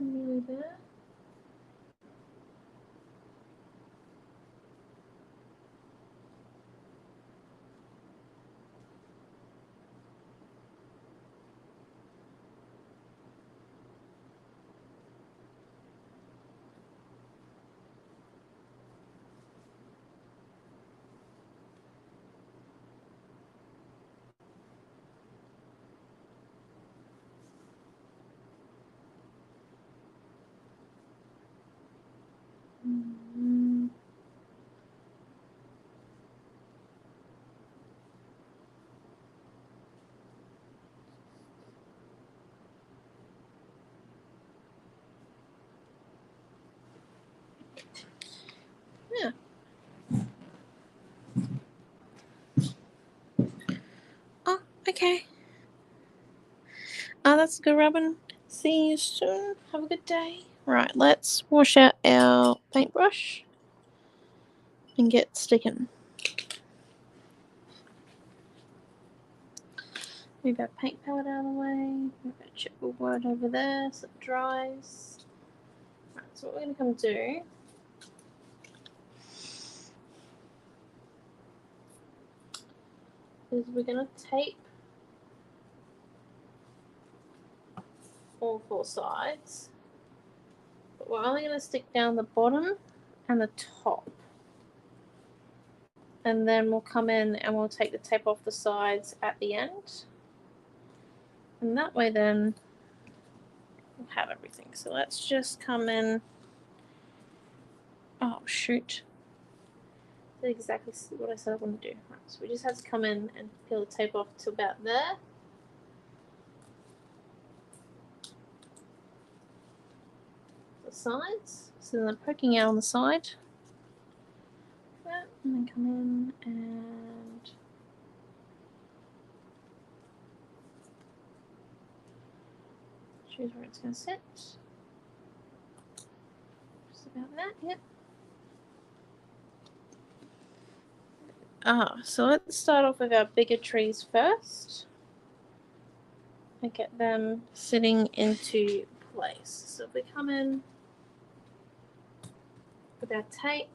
S1: I'm nearly there. Mm. Yeah. Oh, okay. Oh, that's good, Robin. See you soon. Have a good day. Right, let's wash out our paintbrush and get sticking. Move our paint palette out of the way. Move our chipboard over there so it dries. Right, so what we're going to come do is we're going to tape all four sides, but we're only going to stick down the bottom and the top, and then we'll come in and we'll take the tape off the sides at the end, and that way then we'll have everything. So let's just come in. Oh shoot, that's exactly what I said I want to do. Right, so we just have to come in and peel the tape off to about there. The sides, so then they're poking out on the side, and then come in and choose where it's going to sit. Just about that, yep. So let's start off with our bigger trees first and get them sitting into place. So if we come in with our tape,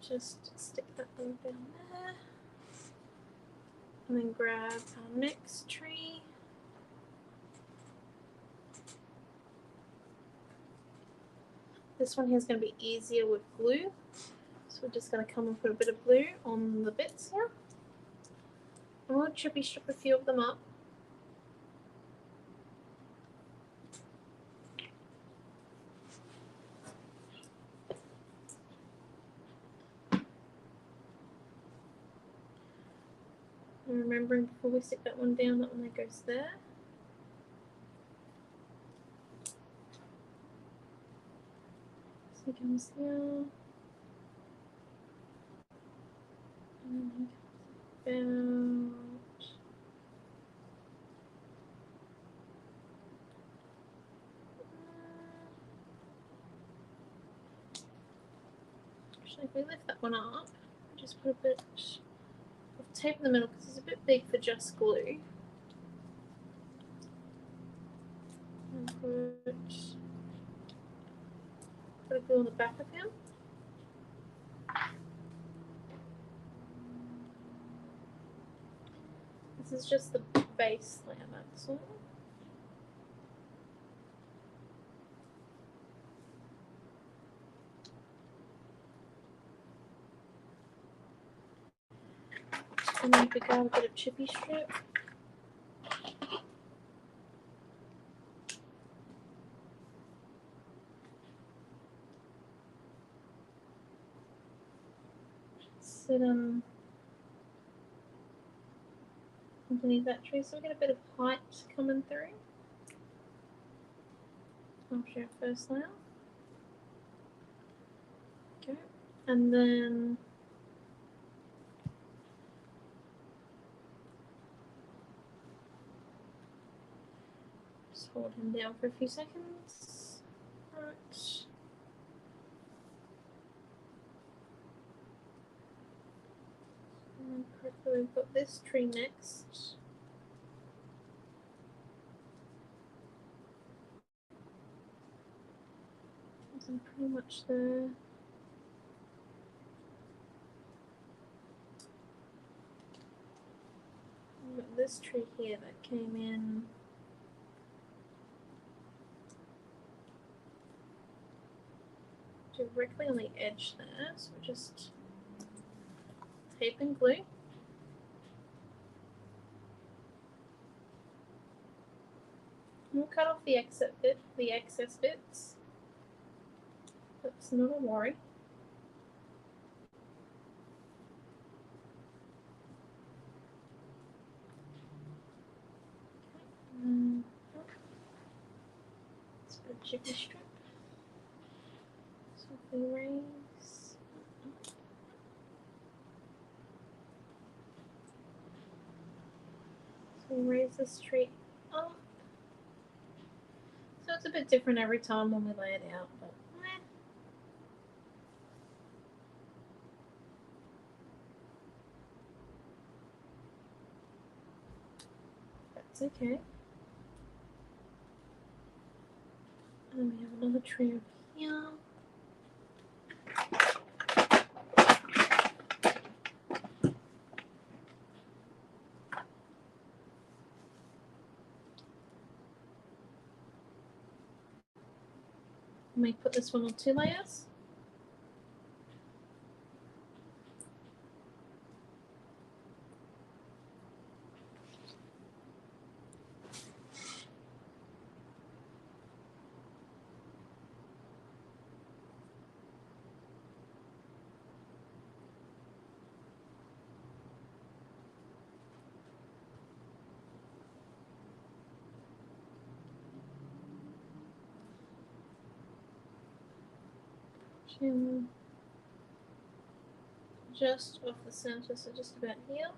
S1: just stick that one down there, and then grab our next tree. This one here is going to be easier with glue, so we're just going to come and put a bit of glue on the bits here. And we'll chippy strip a few of them up. And remembering before we stick that one down, that one that goes there. So he comes here. And then he comes about. Actually, if we lift that one up, just put a bit of tape in the middle because it's a bit big for just glue. And put a glue on the back of him. This is just the base layer, that's all. And then we grab a bit of chippy strip. Sit them underneath that tree so we get a bit of height coming through after our first layer. Okay, and then him down for a few seconds. Right. And hopefully we've got this tree next. I'm pretty much there. We've got this tree here that came in directly on the edge there, so we just tape and glue. We'll cut off the excess bits. That's not a worry. Let's put a chippy strip. So if we raise, this tree up. So it's a bit different every time when we lay it out, but that's okay. And then we have another tree over here. And we put this one on 2 layers. Just off the center, so just about here.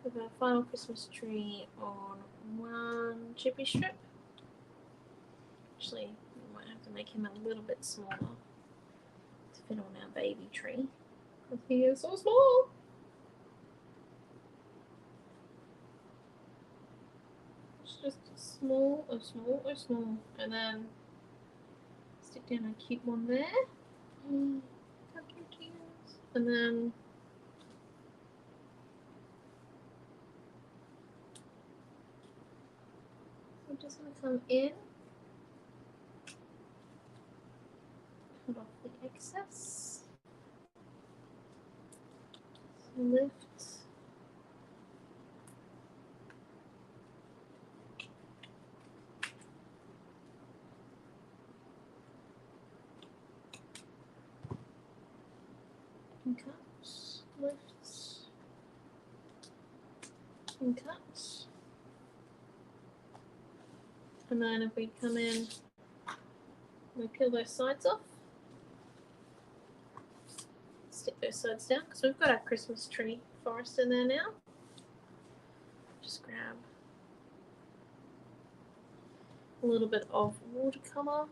S1: With our final Christmas tree on 1 chippy strip. Actually, we might have to make him a little bit smaller to fit on our baby tree because he is so small. Just small, and then stick down a cute one there. How cute he is. And then we're just going to come in, cut off the excess, lift. And cut, lift, and cut. And then if we come in, we peel those sides off, stick those sides down because we've got our Christmas tree forest in there now. Just grab a little bit of watercolour.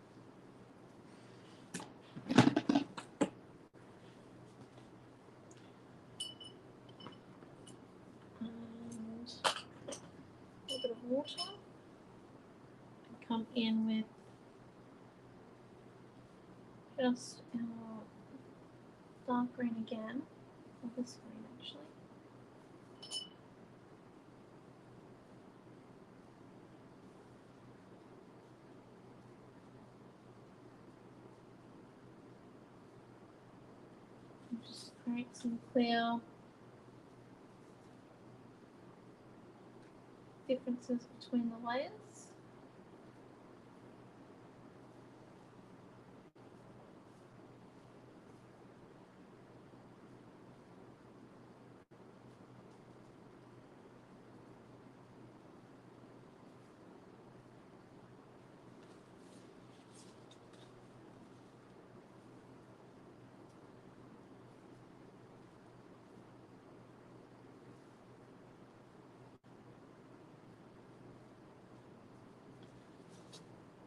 S1: Water and come in with just our dark green again, or this green actually. And just create some clear differences between the layers.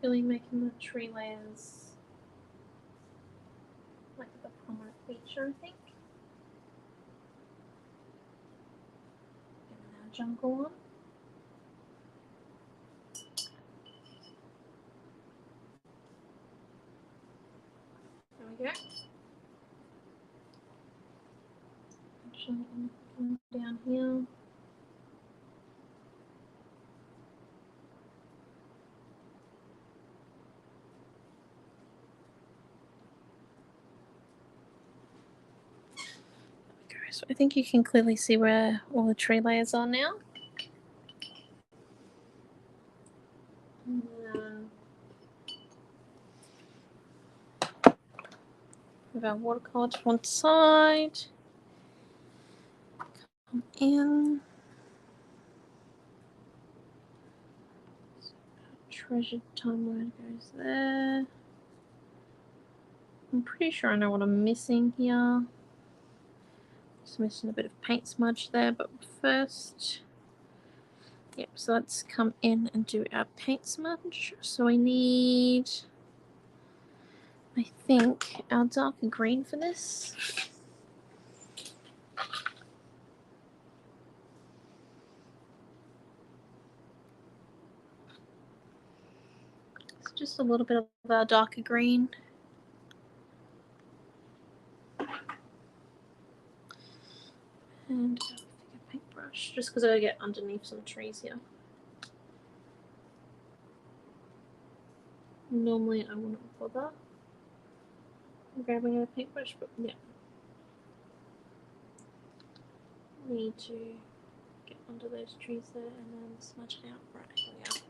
S1: Really making the tree layers like the prominent feature, I think. And our jungle one. There we go. Actually, I'm down here. So I think you can clearly see where all the tree layers are now. With our watercolor to one side. Come in. Treasured timeline goes there. I'm pretty sure I know what I'm missing here. Just missing a bit of paint smudge there, but first, yep, so let's come in and do our paint smudge. So I need, I think, our darker green for this. So just a little bit of our darker green. And a paintbrush, just because I gotta get underneath some trees here. Normally I wouldn't bother grabbing a paintbrush, but yeah. Need to get under those trees there and then smudge it out. Right, here we are.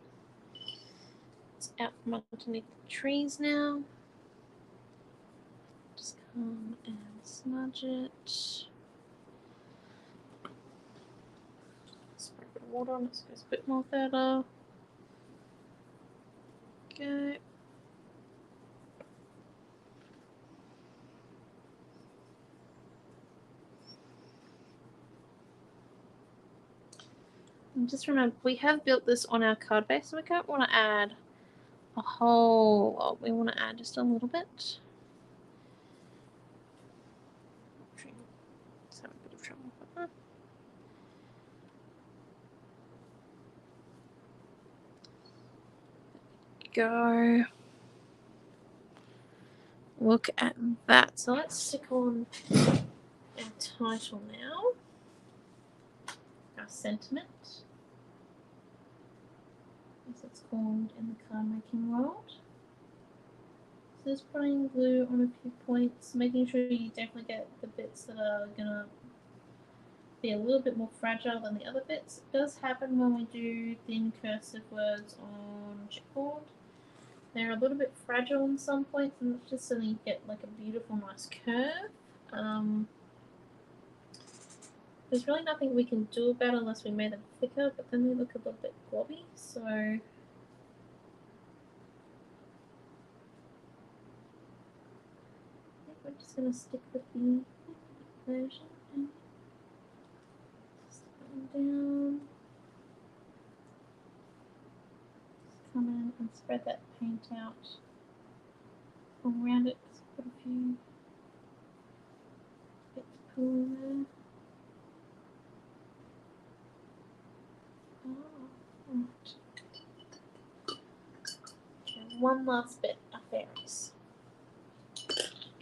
S1: It's out from underneath the trees now. Just come and smudge it. Spray a bit of water on it so it goes a bit more further. Go. And just remember, we have built this on our card base, so we don't want to add a whole lot. We want to add just a little bit. Just having a bit of trouble with that. Go. Look at that. So let's stick on our title now. Our sentiment, as it's called in the card making world. So just putting glue on a few points, making sure you definitely get the bits that are gonna be a little bit more fragile than the other bits. It does happen when we do thin cursive words on chipboard. They're a little bit fragile in some points, and it's just so you get like a beautiful, nice curve. There's really nothing we can do about it unless we made them thicker, but then they look a little bit globby, so I think we're just going to stick with the version and stick it down. Just come in and spread that paint out around it. Just put a few bits cool in there. Right. Okay, one last bit of fairies.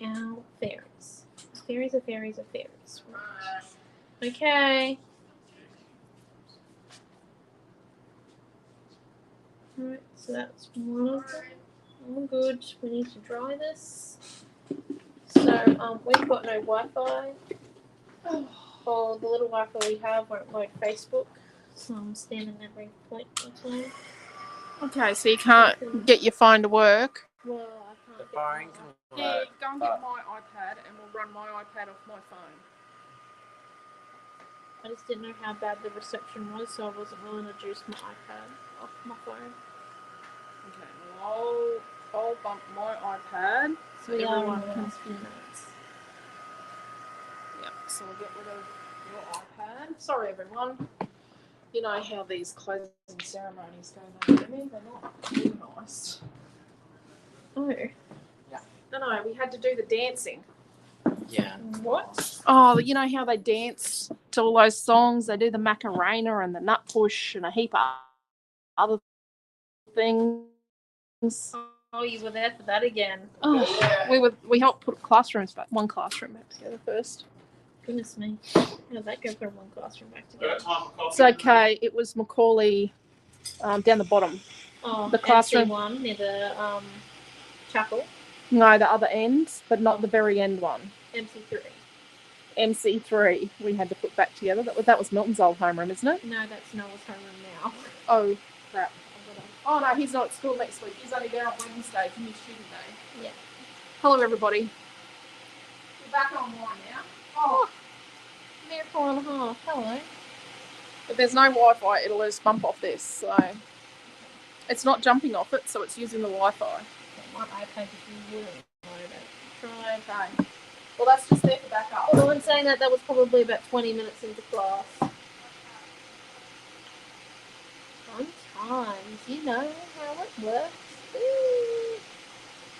S1: Our fairies. Fairies are fairies are fairies. Right. Okay. Alright, so that's one of them. All good. We need to dry this. So we've got no Wi-Fi. Or the little Wi-Fi we have won't load Facebook. So I'm standing every point of the time.
S2: Okay, so you can't get your phone to work.
S1: Well, I can't get
S2: Yeah, go and get my iPad and we'll run my iPad off my phone.
S1: I just didn't know how bad the reception was, so I wasn't willing to juice my iPad off my phone.
S2: Okay, well, I'll bump my iPad so everyone can. Yep, so we'll get rid of your iPad. Sorry, everyone. You know how these closing ceremonies go, don't you? They're not really nice.
S1: Oh.
S2: No, we had to do the dancing.
S3: Yeah.
S1: What?
S2: Oh, you know how they dance to all those songs? They do the Macarena and the Nut Push and a heap of other things.
S1: Oh, you were there for that again.
S2: Oh, we helped put one classroom back together first.
S1: Goodness me. How did that go from one classroom back together?
S2: It's okay. It was Macaulay down the bottom.
S1: Oh,
S2: The classroom.
S1: MC1 near the chapel.
S2: No, the other end, but not the very end one.
S1: MC3.
S2: MC3 we had to put back together. That was Milton's old homeroom, isn't it?
S1: No, that's Noah's homeroom now.
S2: Oh, crap. Oh, no, he's not at school next week. He's only there on Wednesday for his student day.
S1: Yeah.
S2: Hello, everybody. We're back online now. Oh,
S1: Miracle and a half. Hello.
S2: but there's no Wi-Fi. It'll just bump off this, so it's not jumping off it, so it's using the Wi-Fi.
S1: My iPad is really loaded.
S2: Try, okay. Well, that's just there for backup.
S1: Although in saying that was probably about 20 minutes into class. Sometimes, you know how it works. Ooh.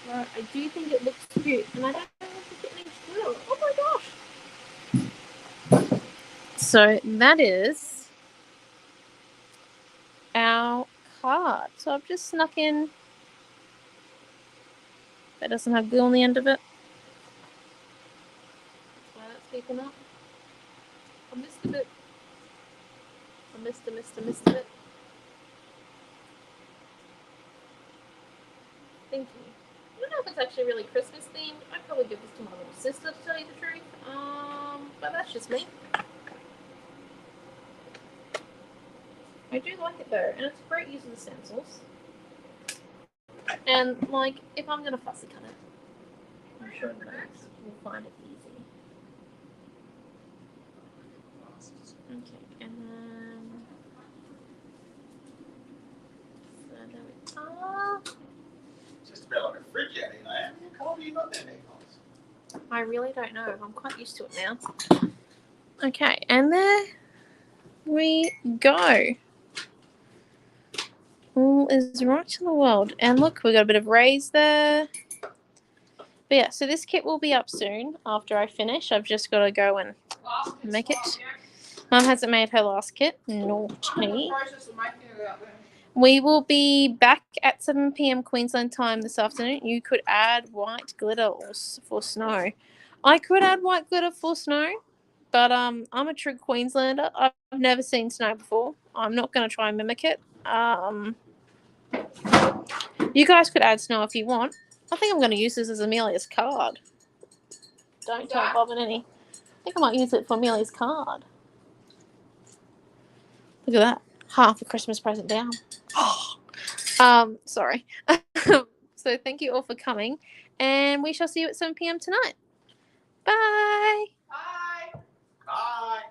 S1: Right, I do think it looks cute, and I don't know if it needs glue. Oh my gosh! So that is our card. So I've just snuck in. That doesn't have glue on the end of it. That's why that's keeping up. I missed a bit. I missed a bit. Thank you. I don't know if it's actually really Christmas themed. I'd probably give this to my little sister to tell you the truth. But that's just me. I do like it though, and it's a great use of the stencils. And like, if I'm gonna fussy cut it, I'm sure you guys will find it easy. Okay, and then so there we are.
S3: Just about like a fridge out here, Naomi. How long have you got there, Nicholas?
S1: I really don't know. I'm quite used to it now. Okay, and there we go. All is right in the world. And look, we got a bit of raise there. But yeah, so this kit will be up soon after I finish. I've just got to go and make it. Mum hasn't made her last kit. Naughty. We will be back at 7 p.m. Queensland time this afternoon. You could add white glitter for snow. I could add white glitter for snow, but I'm a true Queenslander. I've never seen snow before. I'm not going to try and mimic it. You guys could add snow if you want. I think I'm going to use this as Amelia's card. Don't tell Bob and Annie. I think I might use it for Amelia's card. Look at that. Half a Christmas present down. Sorry. So thank you all for coming, and we shall see you at 7 p.m. tonight. Bye.
S3: Bye. Bye.